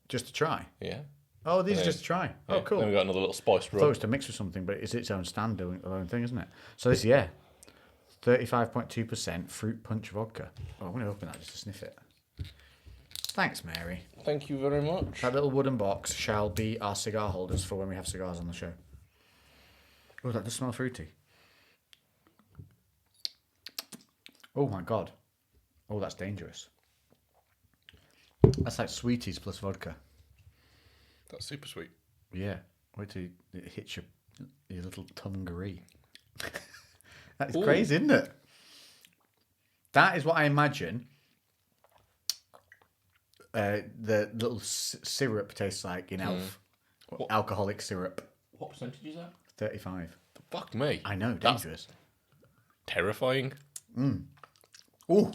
Just to try. Yeah. Oh, these are just to try. Yeah. Oh, cool. Then we got another little spice I thought it rub. was to mix with something, but it's its own standalone thing, isn't it? So this, 35.2% fruit punch vodka. Oh, I'm going to open that just to sniff it. Thanks, Mary. Thank you very much. That little wooden box shall be our cigar holders for when we have cigars on the show. Oh, that does smell fruity. Oh my god. Oh, that's dangerous. That's like sweeties plus vodka. That's super sweet. Yeah. Wait till it hits your little tonguery. That is crazy, isn't it? That is what I imagine the little syrup tastes like in Elf. Alcoholic syrup. What percentage is that? 35. Fuck me. I know, That's dangerous. terrifying. Oh.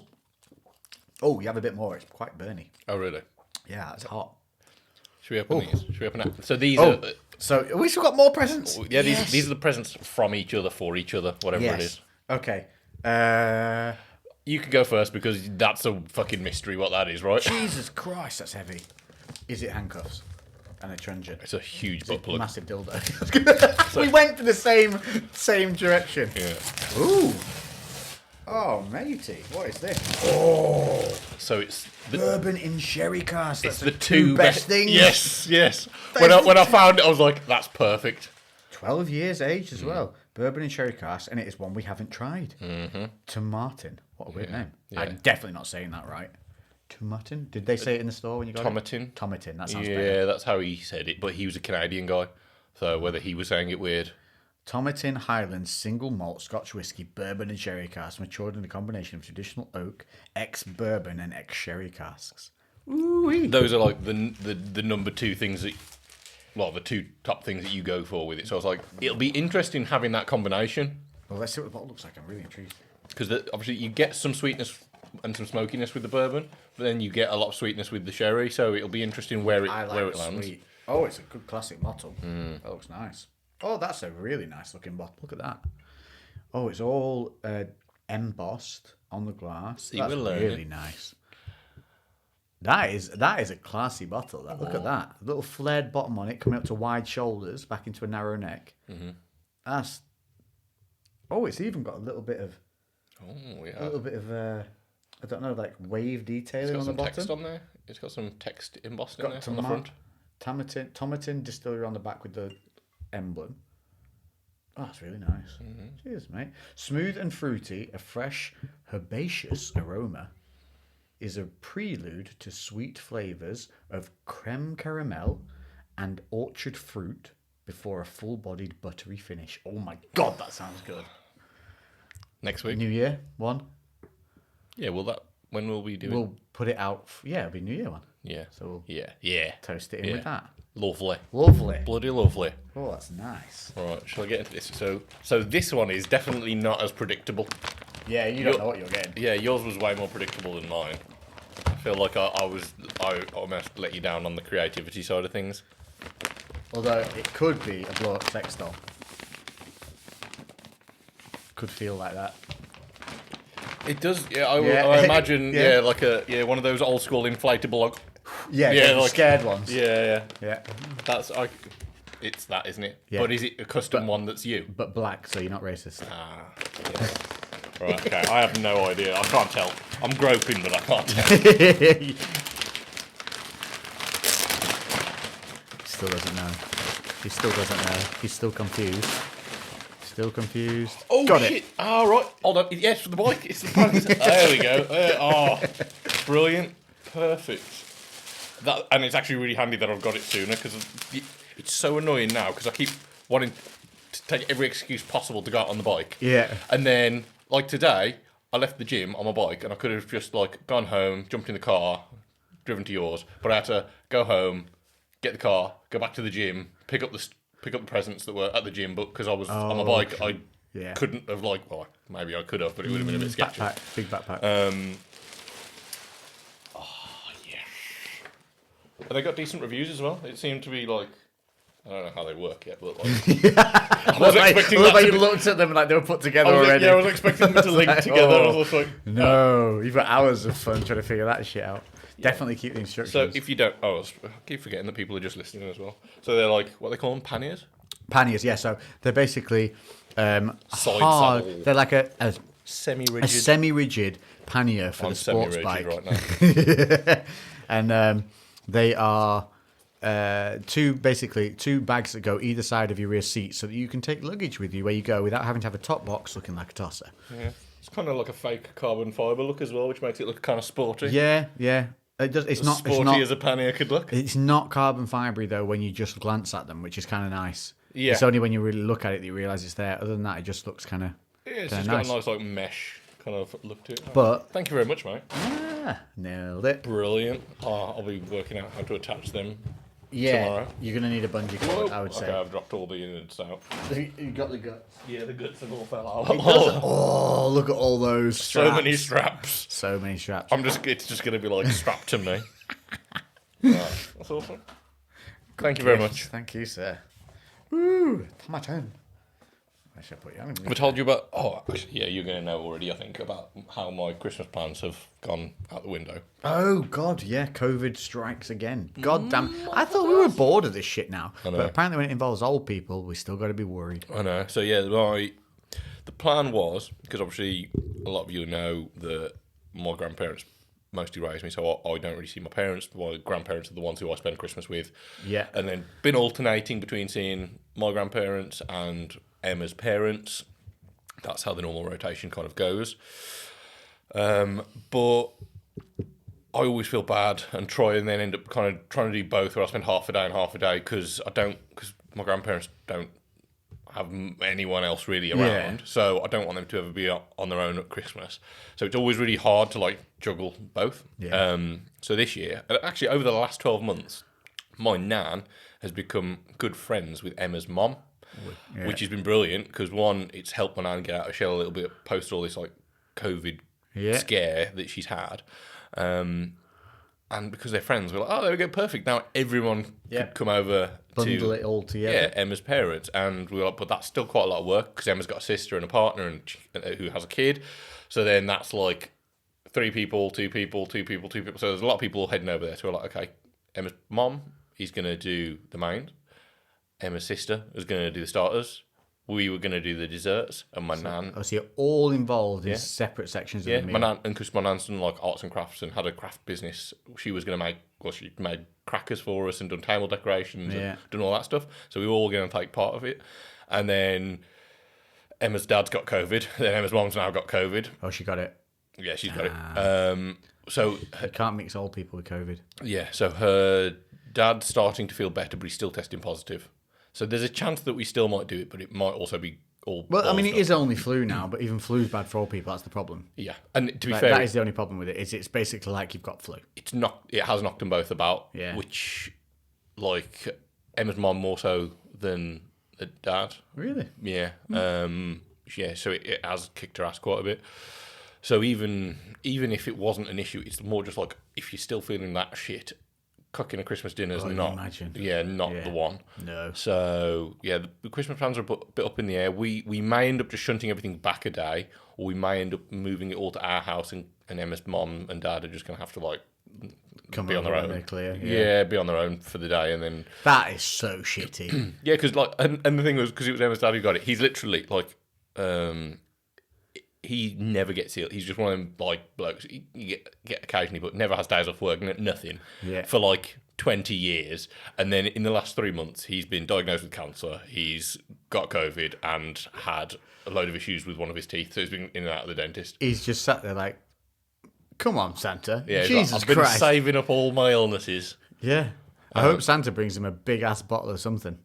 Oh, you have a bit more. It's quite burny. Oh, really? Yeah, it's hot. Should we open these? Should we open it? So these Oh, are... so we've still got more presents. Yeah, these are the presents from each other, for each other, whatever it is. Okay. You can go first because that's a fucking mystery what that is, right? Jesus Christ, that's heavy. Is it handcuffs and a truncheon? It's a huge butt plug. Massive dildo. We went for the same direction. Yeah. Ooh. Oh, matey, what is this? Oh, So it's the, bourbon in sherry cask. it's That's the two best things. Yes. When I found it, I was like, that's perfect. 12 years age as well. Bourbon in sherry cask, and it is one we haven't tried. Mm-hmm. Tomatin. What a weird name. Yeah. I'm definitely not saying that right. Tomatin? Did they say it in the store when you got Tomatin. it? Tomatin. That sounds Yeah, better. that's how he said it. But he was a Canadian guy, so whether he was saying it weird. Tomatin Highlands single malt Scotch whiskey, bourbon and sherry cask, matured in a combination of traditional oak, ex-bourbon and ex-sherry casks. Ooh-wee. Those are like the number two things that, well, the two top things that you go for with it. So I was like, it'll be interesting having that combination. Well, let's see what the bottle looks like. I'm really intrigued. Because obviously you get some sweetness and some smokiness with the bourbon, but then you get a lot of sweetness with the sherry. So it'll be interesting where it lands. Sweet. Oh, it's a good classic bottle. That looks nice. Oh, that's a really nice looking bottle. Look at that. Oh, it's all embossed on the glass. You That's will learn really it. nice. That is a classy bottle. That look at that little flared bottom on it, coming up to wide shoulders, back into a narrow neck. Mm-hmm. That's. Oh, it's even got a little bit of. Oh yeah. A little bit of. I don't know, like wave detailing It's got on the some bottom. text on there. It's got some text embossed in there on the front. Tomatin Distillery on the back with the emblem. Oh, that's really nice. Cheers, mate. Smooth and fruity, a fresh, herbaceous aroma is a prelude to sweet flavours of creme caramel and orchard fruit before a full-bodied buttery finish. Oh my God, that sounds good. Next week. New Year one. Yeah, when will we do it? We'll put it out. It'll be New Year one. Yeah. So we'll Yeah. toast it in with that. Lovely. Lovely. Bloody lovely. Oh, that's nice. All right, shall I get into this? So this one is definitely not as predictable. Yeah, you don't know what you're getting. Yeah, yours was way more predictable than mine. I feel like I almost let you down on the creativity side of things. Although it could be a blow-up sex doll. Could feel like that. It does. Yeah, I Yeah. imagine. Yeah. Like one of those old school inflatable. Like, Yeah, the like scared ones. yeah. Yeah. It's that, isn't it? Yeah. But is it a custom one that's you? But black, so you're not racist. Ah, yeah. Right, okay. I have no idea. I can't tell. I'm groping, but I can't tell. Still doesn't know. He still doesn't know. He's still confused. Still confused. Oh, Got shit. it. Oh, right. Hold on. Yes, for the bike. It's the bike. There we go. Brilliant. Perfect. And it's actually really handy that I've got it sooner because it's so annoying now because I keep wanting to take every excuse possible to go out on the bike. Yeah. And then, like today, I left the gym on my bike and I could have just like gone home, jumped in the car, driven to yours, but I had to go home, get the car, go back to the gym, pick up the presents that were at the gym, but because I was on my bike, I couldn't have maybe I could have, but it would have been a bit sketchy. Big backpack. And they got decent reviews as well. It seemed to be like, I don't know how they work yet, but like, I was expecting that. You looked at them like they were put together already. I was expecting them to link together. I was like, no, you've got hours of fun trying to figure that shit out. Definitely keep the instructions. So if you don't, I keep forgetting that people are just listening as well. So they're like, what they call them, panniers? Panniers, yeah. So they're basically hard. saddle. They're like a Semi-rigid. semi-rigid pannier for I'm the sports bike. right now. And they are two bags that go either side of your rear seat so that you can take luggage with you where you go without having to have a top box looking like a tosser. Yeah. It's kind of like a fake carbon fibre look as well, which makes it look kind of sporty. Yeah. It does. It's not sporty as a pannier could look. It's not carbon fibre though when you just glance at them, which is kind of nice. Yeah. It's only when you really look at it that you realise it's there. Other than that, it just looks kind of It's just nice. got a nice like mesh kind of look to it. But thank you very much, mate. nailed it. Brilliant. I'll be working out how to attach them. Yeah, tomorrow. you're gonna need a bungee cord, I would say. Okay, I've dropped all the innards out. You got the guts. Yeah, the guts have all fell out. Oh, look at all those straps. So many straps. So many straps. It's just gonna be like strapped to me. Right, that's awesome. Thank you very much. Thank you, sir. Woo! My turn. I should put you on. I told you about. Oh, actually, yeah, you're going to know already. I think about how my Christmas plans have gone out the window. Oh God, yeah, COVID strikes again. God damn! I thought we were bored of this shit now, but apparently when it involves old people, we still got to be worried. I know. So yeah, the plan was, because obviously a lot of you know that my grandparents mostly raised me, so I don't really see my parents. My grandparents are the ones who I spend Christmas with. Yeah, and then been alternating between seeing my grandparents and Emma's parents. That's how the normal rotation kind of goes. But I always feel bad and try and then end up kind of trying to do both, where I spend half a day and half a day because my grandparents don't have anyone else really around, so I don't want them to ever be on their own at Christmas. So it's always really hard to like juggle both. Yeah. So this year, actually over the last 12 months, my nan has become good friends with Emma's mom. Yeah. Which has been brilliant because one, it's helped my nan get out of shell a little bit post all this like COVID scare that she's had, and because they're friends, we're like, oh, there we go, perfect. Now everyone could come over, bundle it all together. Yeah, Emma's parents, and we were like, but that's still quite a lot of work because Emma's got a sister and a partner and who has a kid, so then that's like 3 people, 2 people, 2 people, 2 people. So there's a lot of people heading over there. So we're like, okay, Emma's mom is going to do the main. Emma's sister was going to do the starters. We were going to do the desserts, and my nan. Oh, so you're all involved in separate sections of the meal. My nan, and because my nan's done like arts and crafts and had a craft business, she was going to she made crackers for us and done table decorations and done all that stuff. So we were all going to take part of it. And then Emma's dad's got COVID. Then Emma's mom's now got COVID. Oh, she got it. Yeah, she's got it. So you can't mix old people with COVID. Yeah, so her dad's starting to feel better, but he's still testing positive. So there's a chance that we still might do it, but it might also be all. Well, I mean, it is only flu now, but even flu's bad for old people. That's the problem. Yeah, and to be fair, that is the only problem with it. It's basically like you've got flu. It has knocked them both about. Yeah. Which, like, Emma's mom more so than the dad. Really? Yeah. Yeah. So it has kicked her ass quite a bit. So even if it wasn't an issue, it's more just like if you're still feeling that shit. Cooking a Christmas dinner is not the one. No. So yeah, the Christmas plans are a bit up in the air. We may end up just shunting everything back a day, or we may end up moving it all to our house, and Emma's mom and dad are just going to have to like be on their own. Clear. Yeah, be on their own for the day, and then that is so shitty. Yeah, because like, and the thing was because it was Emma's dad who got it. He's literally like, he never gets ill. He's just one of them like blokes you get occasionally, but never has days off work, nothing. Yeah. For like 20 years, and then in the last 3 months, he's been diagnosed with cancer. He's got COVID and had a load of issues with one of his teeth, so he's been in and out of the dentist. He's just sat there like, "Come on, Santa! Yeah, Jesus I've been Christ! saving up all my illnesses." Yeah. I hope Santa brings him a big ass bottle of something.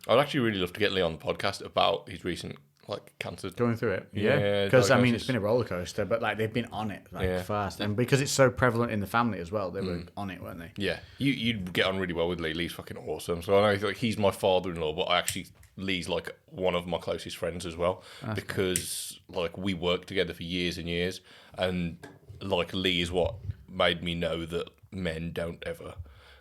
I'd actually really love to get Lee on the podcast about his recent cancer going through it. Yeah, because I mean it's been a roller coaster, but like they've been on it fast, and because it's so prevalent in the family as well, they were on it, weren't they? Yeah, you'd get on really well with Lee. Lee's fucking awesome. So I know like he's my father-in-law, but Lee's like one of my closest friends as well. That's because like we worked together for years and years, and like Lee is what made me know that men don't ever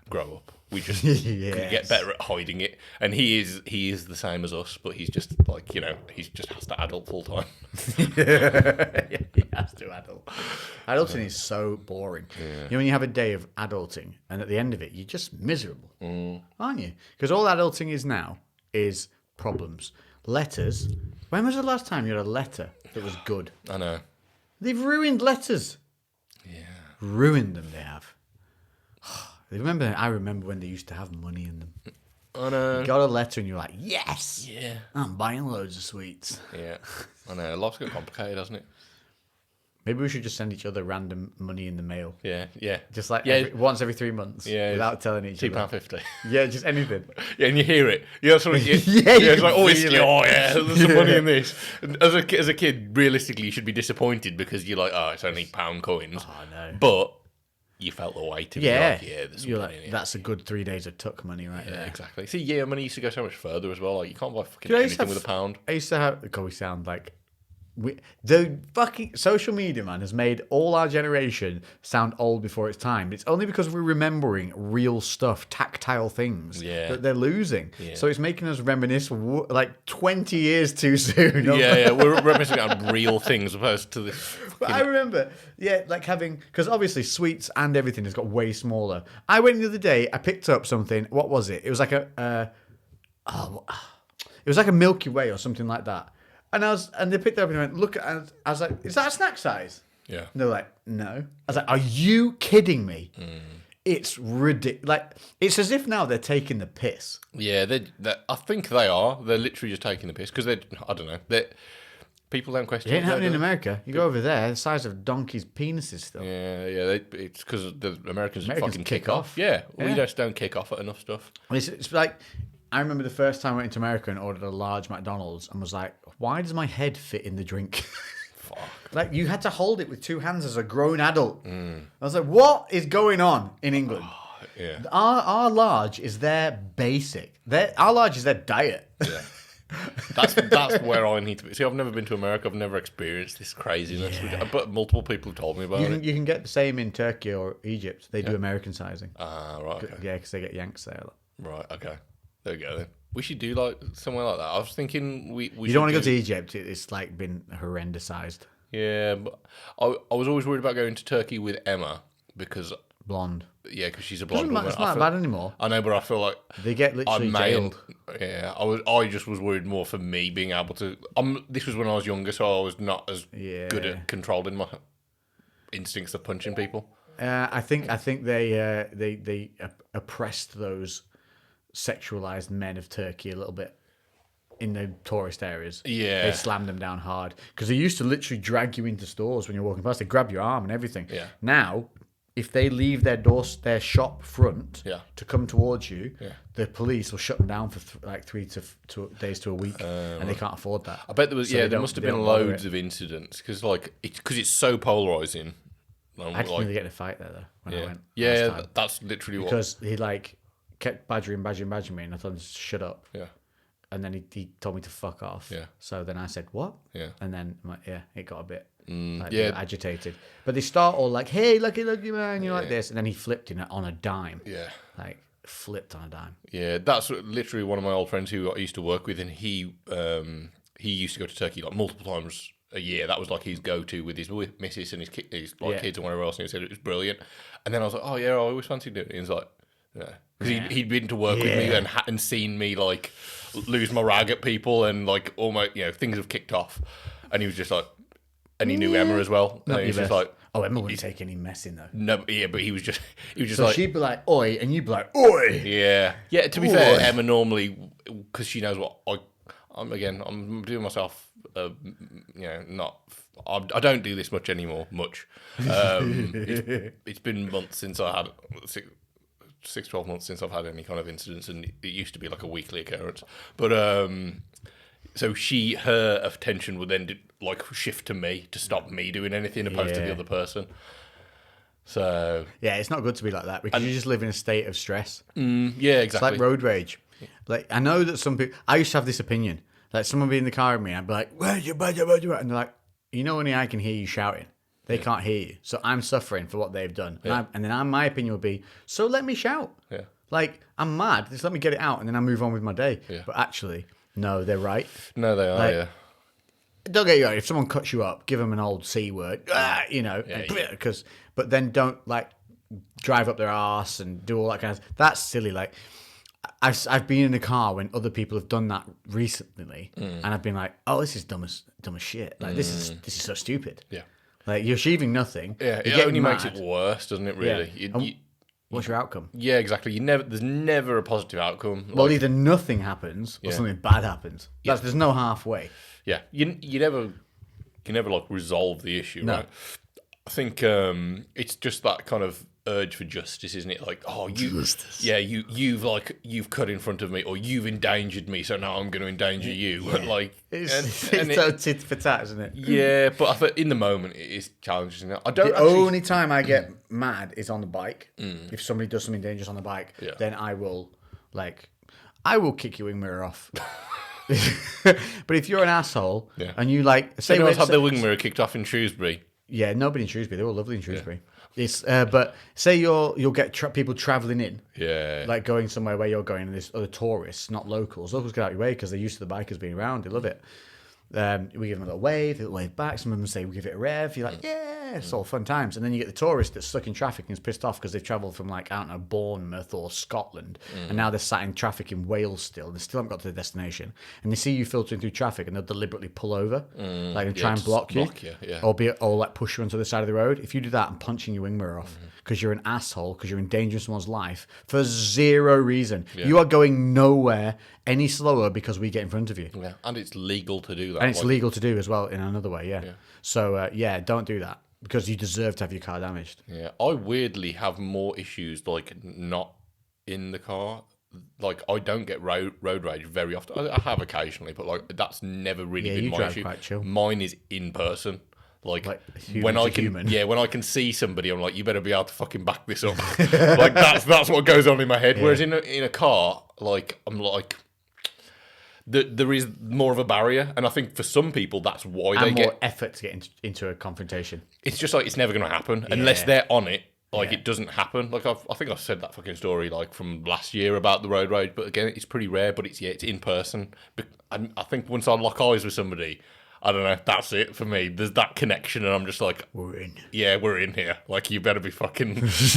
grow up. We just get better at hiding it, and he is the same as us, but he's just like he just has to adult full time. He has to adult. Adulting is so boring. Yeah. When you have a day of adulting, and at the end of it, you're just miserable, aren't you? Because all adulting is now is problems, letters. When was the last time you had a letter that was good? I know. They've ruined letters. Yeah, ruined them. They have. I remember when they used to have money in them. I know. You got a letter and you're like, yes! Yeah. I'm buying loads of sweets. Yeah. I know. Life's got complicated, hasn't it? Maybe we should just send each other random money in the mail. Yeah. Just like once every 3 months. Yeah. Without telling each other. £2.50. Yeah, just anything. Yeah, and you hear it. You know, it's like, there's some money in this. And as a kid, realistically, you should be disappointed because you're like, oh, it's only pound coins. Oh, no. But you felt the weight of there's some money in it. That's a good 3 days of tuck money right there. Exactly. See, money used to go so much further as well. Like, you can't buy fucking anything with a pound. I used to have... God, we sound like... The fucking social media, man, has made all our generation sound old before its time. It's only because we're remembering real stuff, tactile tactile things Yeah. that they're losing. Yeah. So it's making us reminisce like 20 years too soon. Yeah, we're reminiscing on real things opposed to this. But I remember, like having, because obviously sweets and everything has got way smaller. I went the other day, I picked up something. What was it? It was like it was like a Milky Way or something like that. And they picked it up and went, look, I was like, is that a snack size? Yeah. And they're like, no. I was like, are you kidding me? It's ridiculous. Like, it's as if now they're taking the piss. Yeah, I think they are. They're literally just taking the piss because I don't know. People don't question It ain't happening in do they? America. You go over there, the size of donkeys' penises still. Yeah. It's because the Americans fucking kick kick off. off. Yeah, we Yeah. just don't kick off at enough stuff. It's like, I remember the first time I went to America and ordered a large McDonald's and was like, why does my head fit in the drink? Fuck. Like, you had to hold it with two hands as a grown adult. I was like, what is going on in England? Yeah. Our large is their basic. Our large is their diet. Yeah. That's where I need to be. See, I've never been to America. I've never experienced this craziness. But multiple people have told me about it. You can get the same in Turkey or Egypt. They do American sizing. Ah, right. Okay. Yeah, because they get Yanks there. Right. Okay. There we go then. We should do like somewhere like that. I was thinking we You don't want to go to Egypt. It's like been horrendous-sized. Yeah, but I was always worried about going to Turkey with Emma because Blonde. because she's a blonde Doesn't matter, woman. it's not bad anymore. I know, but I feel like They get literally jailed. Yeah, I just was worried more for me being able to. This was when I was younger, so I was not as good at controlling my instincts of punching people. I think they oppressed those sexualized men of Turkey a little bit in the tourist areas. Yeah. They slammed them down hard because they used to literally drag you into stores when you're walking past. They grab your arm and everything. Yeah. Now, if they leave their shop front to come towards you, the police will shut them down for 3 to 2 days to a week, and they can't afford that. I bet there was. So There must have been loads of incidents because it's so polarizing. I didn't really get in a fight there though when I went. Yeah, last time. that's literally Because he kept badgering me, and I told him to shut up. Yeah. And then he told me to fuck off. Yeah. So then I said, what? Yeah. And then, it got a bit agitated. But they start all like, hey, lucky, man, you're like this. And then he flipped on a dime. Yeah. Like, flipped on a dime. Yeah, that's literally one of my old friends who I used to work with, and he used to go to Turkey like multiple times a year. That was like his go-to with his missus and his kids and whatever else, and he said it was brilliant. And then I was like, oh yeah, I always fancied doing it. And he's like, yeah. Because he'd been to work with me and seen me like lose my rag at people and like almost things have kicked off, and he was just like, and he knew Emma as well. And he was just like, oh, Emma wouldn't take any messing though. No, yeah, but he was just so like, she'd be like, oi, and you'd be like, oi. Yeah. To be fair, Emma normally, because she knows what I'm doing myself. Not. I don't do this much anymore. It's been months since I had 12 months since I've had any kind of incidents, and it used to be like a weekly occurrence. But so her attention would then shift to me to stop me doing anything opposed to the other person. So yeah, it's not good to be like that because you just live in a state of stress. Yeah, exactly. It's like road rage. Like I know that some people. I used to have this opinion. Like someone be in the car with me, I'd be like, "Where's your budget?" And they're like, only I can hear you shouting. They can't hear you, so I'm suffering for what they've done. Yeah. And then my opinion would be, so let me shout. Yeah. Like I'm mad. Just let me get it out, and then I move on with my day. Yeah. But actually, no, they're right. No, they are. Yeah. Don't get you wrong. If someone cuts you up, give them an old C word, but then don't drive up their arse and do all that kind of. That's silly. Like I've been in a car when other people have done that recently, and I've been like, oh, this is dumb as shit. Like this is so stupid. Yeah. Like you're achieving nothing. Yeah. You're It getting only mad. makes it worse, doesn't it? Really. Yeah. What's your outcome? Yeah, exactly. There's never a positive outcome. Well, either nothing happens or something bad happens. There's no halfway. Yeah, you never resolve the issue, right? I think it's just that kind of urge for justice, isn't it? Like, oh, justice. Yeah, you've cut in front of me, or you've endangered me, so now I'm going to endanger you. Yeah. It's so tit for tat, isn't it? Yeah, but I think in the moment it is challenging. Only time I get mad is on the bike. If somebody does something dangerous on the bike, then I will kick your wing mirror off. But if you're an asshole and you say Anyone had their wing mirror kicked off in Shrewsbury? Yeah, nobody in Shrewsbury. They're all lovely in Shrewsbury. It's but say you'll get people travelling in. Yeah. Like going somewhere where you're going, and there's other tourists, not locals. Locals get out of your way because they're used to the bikers being around. They love it. We give them a little wave, they'll wave back. Some of them say, we give it a rev. You're like, yeah, it's all fun times. And then you get the tourist that's stuck in traffic and is pissed off because they've travelled from, like, I don't know, Bournemouth or Scotland. And now they're sat in traffic in Wales still. They still haven't got to their destination. And they see you filtering through traffic and they'll deliberately pull over, like, and try and block you. Or like, push you onto the side of the road. If you do that, I'm punching your wing mirror off because you're an asshole, because you're endangering someone's life for zero reason. You are going nowhere any slower because we get in front of you. Yeah, and it's legal to do that. And it's legal to do as well in another way, yeah. So, don't do that because you deserve to have your car damaged. Yeah, I weirdly have more issues, like, not in the car. Like, I don't get road rage very often. I have occasionally, but, like, that's never really been you my drive issue. quite chill. Mine is in person. Like human when I to can, human. when I can see somebody, I'm like, you better be able to fucking back this up. Like that's what goes on in my head. Yeah. Whereas in a car, like I'm like, there is more of a barrier, and I think for some people that's why they more get effort to get into a confrontation. It's just like it's never going to happen unless they're on it. Like it doesn't happen. Like I think I've said that fucking story like from last year about the road rage, but again, it's pretty rare. But it's in person. But I think once I lock eyes with somebody, I don't know. That's it for me. There's that connection, and I'm just like, we're in. Yeah, we're in here. Like, you better be fucking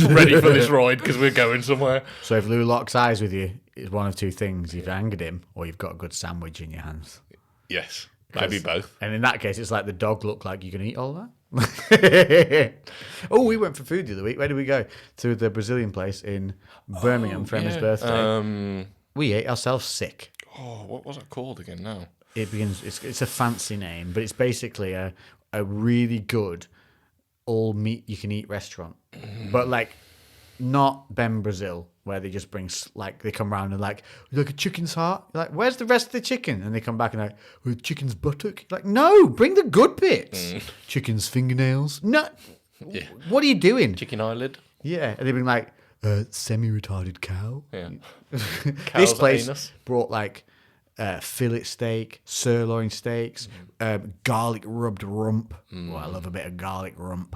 ready for this ride because we're going somewhere. So if Lou locks eyes with you, it's one of two things: you've angered him, or you've got a good sandwich in your hands. Yes, maybe both. And in that case, it's like the dog look like you can eat all that. Oh, we went for food the other week. Where did we go? To the Brazilian place in Birmingham for Emma's birthday. We ate ourselves sick. Oh, what was it called again now? It begins. It's a fancy name, but it's basically a really good all meat you can eat restaurant, but like not Ben Brazil where they just bring like they come round and like a chicken's heart. You're like, where's the rest of the chicken? And they come back and like, well, chicken's buttock. You're like, no, bring the good bits. Chicken's fingernails. No, what are you doing? Chicken eyelid. Yeah, and they bring like semi-retarded cow. Yeah, this place brought like. Fillet steak, sirloin steaks, garlic rubbed rump. Oh, I love a bit of garlic rump.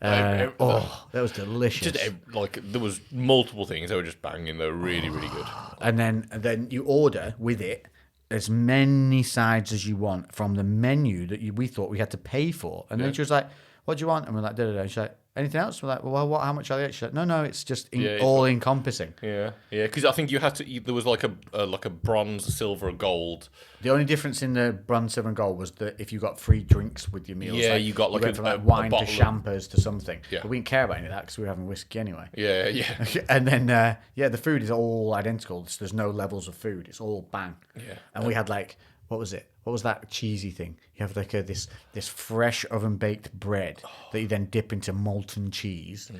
That was delicious. There was multiple things. They were just banging. They were really, really good. And then you order with it as many sides as you want from the menu that we thought we had to pay for. And then she was like, "What do you want?" And we're like, "Da da da." She's like, "Anything else?" We're like, "Well, what? How much are they?" She's like, "No, it's just all encompassing." Yeah. Because I think you had to. There was like a bronze, silver, gold. The only difference in the bronze, silver, and gold was that if you got free drinks with your meals, yeah, you got like went from like wine to champers to something. Yeah. But we didn't care about any of that because we were having whiskey anyway. Yeah. And then the food is all identical. So there's no levels of food. It's all bang. Yeah. And we had like. What was it? What was that cheesy thing? You have like this fresh oven baked bread that you then dip into molten cheese.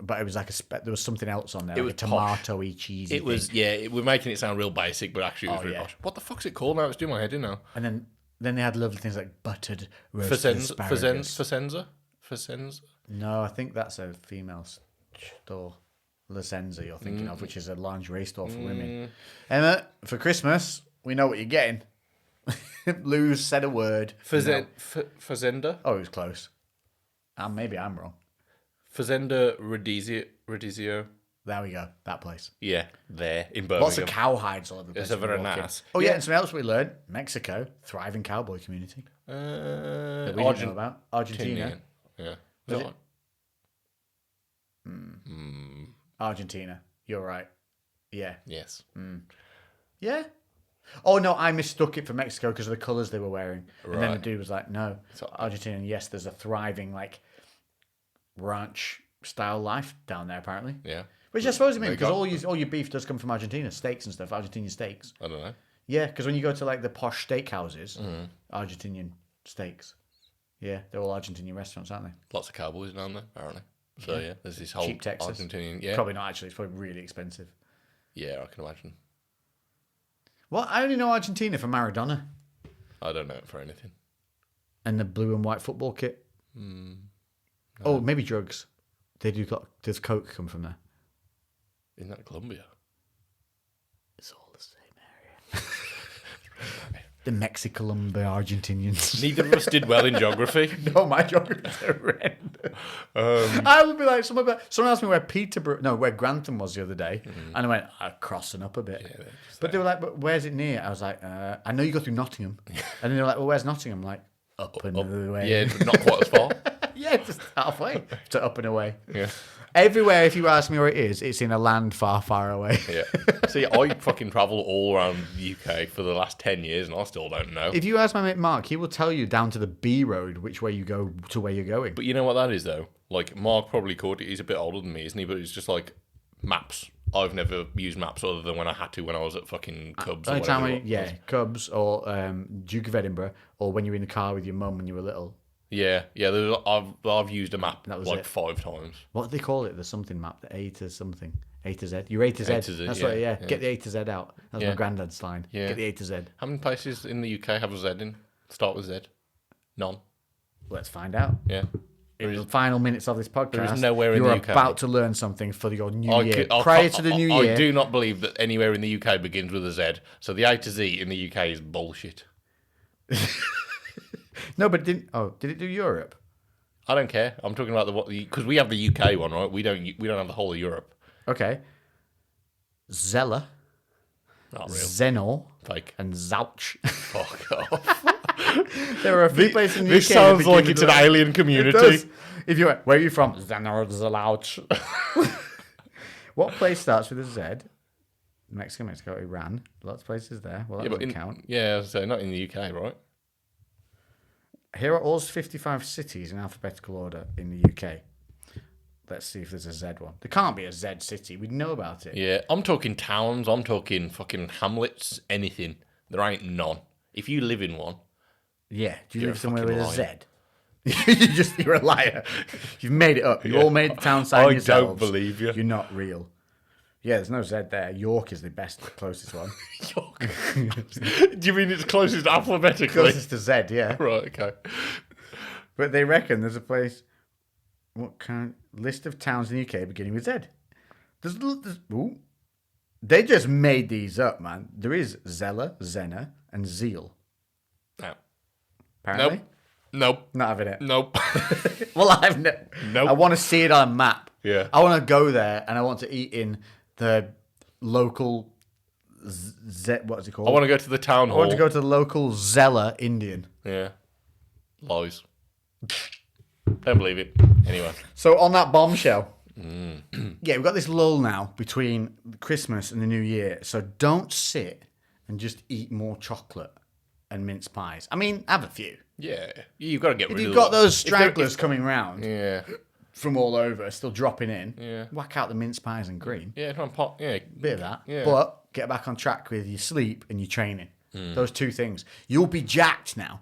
But it was like there was something else on there. It was like a tomatoey cheesy. It was we're making it sound real basic, but actually it was really posh. What the fuck's it called now? It's doing my head in now. And then they had lovely things like buttered roasted asparagus. Fazenza? No, I think that's a female store. La Senza you're thinking of, which is a lingerie store for women. Emma, for Christmas, we know what you're getting. Lou said a word. Fazenda? Oh, it was close. Maybe I'm wrong. Fazenda Radizio. There we go. That place. Yeah, there in Birmingham. Lots of cowhides all over the place. It's very nice. Oh, yeah, and something else we learned. Mexico, thriving cowboy community. That we didn't know about. Argentina. Yeah. Argentina. You're right. Yeah. Yes. Yeah. Oh, no, I mistook it for Mexico because of the colours they were wearing. Right. And then the dude was like, no. So Argentina, yes, there's a thriving, like, ranch-style life down there, apparently. Yeah. Which I suppose it means because all your beef does come from Argentina. Steaks and stuff. Argentinian steaks. I don't know. Yeah, because when you go to, like, the posh steakhouses, Argentinian steaks. Yeah, they're all Argentinian restaurants, aren't they? Lots of cowboys down there, apparently. So, yeah, there's this whole cheap Texas. Argentinian... Yeah. Probably not, actually. It's probably really expensive. Yeah, I can imagine. Well, I only know Argentina for Maradona. I don't know it for anything. And the blue and white football kit. No. Oh, maybe drugs. Does Coke come from there? Isn't that Colombia? It's all the same area. The Mexican, the Argentinians. Neither of us did well in geography. No, my geography's horrendous. I would be like, someone asked me where Grantham was the other day, and I went, crossing up a bit. But they were like, but where's it near? I was like, I know you go through Nottingham. And then they were like, well, where's Nottingham? I'm like, up and away. Yeah, but not quite as far. Yeah, just halfway to up and away. Yeah. Everywhere, if you ask me where it is, it's in a land far, far away. Yeah. See, I fucking travel all around the UK for the last 10 years, and I still don't know. If you ask my mate Mark, he will tell you down to the B road which way you go to where you're going. But you know what that is, though? Like, Mark probably could. He's a bit older than me, isn't he? But it's just like maps. I've never used maps other than when I had to when I was at fucking Cubs. Or whatever Cubs or Duke of Edinburgh, or when you were in the car with your mum when you were little. Yeah. I've used a map like 5 times. What do they call it? There's something map. The A to something. A to Z. You're A to Z. A to Z, That's yeah, right. Yeah. yeah. Get the A to Z out. That's my granddad's line. Yeah. Get the A to Z. How many places in the UK have a Z in? Start with Z. None. Let's find out. Yeah. In the final minutes of this podcast, there is nowhere in the UK. You're about to learn something for your new year. Prior to the new year. I do not believe that anywhere in the UK begins with a Z. So the A to Z in the UK is bullshit. No, but did it do Europe? I don't care. I'm talking about because we have the UK one, right? We don't have the whole of Europe. Okay. Zella, Not real. Zenor, Fake. and Zouch. Fuck off. There are a few places in the UK. This sounds like it's an alien community. It does. If you where are you from? Zenor, Zouch. What place starts with a Z? Mexico, Iran. Lots of places there. Well, that doesn't count. Yeah, so not in the UK, right? Here are all 55 cities in alphabetical order in the UK. Let's see if there's a Z one. There can't be a Z city. We'd know about it. Yeah, I'm talking towns. I'm talking fucking hamlets. Anything. There ain't none. If you live in one, yeah. Do you you're live somewhere with liar. a Z? You're a liar. You've made it up. You all made the town sign yourselves. I don't believe you. You're not real. Yeah, there's no Z there. York is the closest one. York. Do you mean it's closest alphabetically? Closest to Z, yeah. Right. Okay. But they reckon there's a place. What kind list of towns in the UK beginning with Z? Ooh. They just made these up, man. There is Zella, Zena, and Zeal. No. Apparently. Nope. Not having it. Nope. Well, I want to see it on a map. Yeah. I want to go there and I want to eat in the local what is it called? I want to go to the town hall. I want to go to the local Zella Indian. Yeah. Lies. Don't believe it. Anyway. So on that bombshell, yeah, we've got this lull now between Christmas and the New Year. So don't sit and just eat more chocolate and mince pies. I mean, have a few. Yeah. You've got to get rid of If you've got those stragglers coming round Yeah. from all over, still dropping in, Yeah. whack out the mince pies and green. Yeah, try and pop. Yeah. Bit of that. Yeah. But get back on track with your sleep and your training. Those two things. You'll be jacked now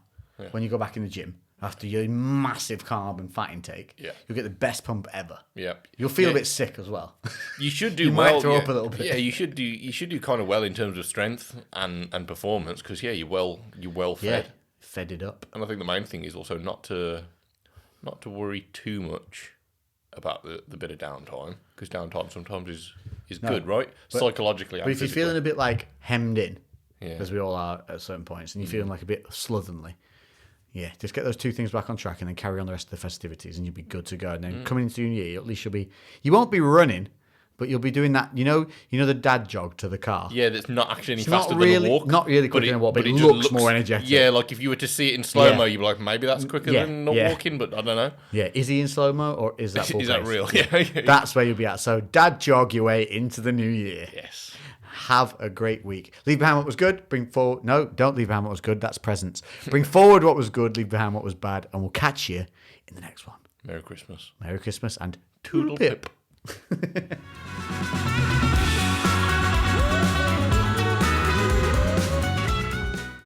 when you go back in the gym after your massive carb and fat intake. Yeah. You'll get the best pump ever. Yeah. You'll feel a bit sick as well. You should do You well. might throw up a little bit. Yeah, you should do kind of well in terms of strength and performance because you're well fed. Fed it up. And I think the main thing is also not to worry too much about the bit of downtime because downtime sometimes is good, right? Psychologically. But if you're feeling a bit like hemmed in, Yeah. as we all are at certain points, and you're feeling like a bit slovenly, yeah, just get those two things back on track and then carry on the rest of the festivities and you'll be good to go. And then coming into the new year, at least you won't be running, but you'll be doing that, you know the dad jog to the car. Yeah, that's not actually any It's faster not really, than a walk. not really quicker than a walk, but it just looks more energetic. Yeah, like if you were to see it in slow-mo, Yeah. you'd be like, maybe that's quicker Yeah, than not yeah. walking, but I don't know. Yeah, is he in slow-mo or is that full Is that pace? real? Yeah. That's where you'll be at. So dad jog your way into the new year. Yes. Have a great week. Leave behind what was good. Bring forward. No, don't leave behind what was good. That's presents. Bring forward what was good. Leave behind what was bad. And we'll catch you in the next one. Merry Christmas. Merry Christmas and toodle pip.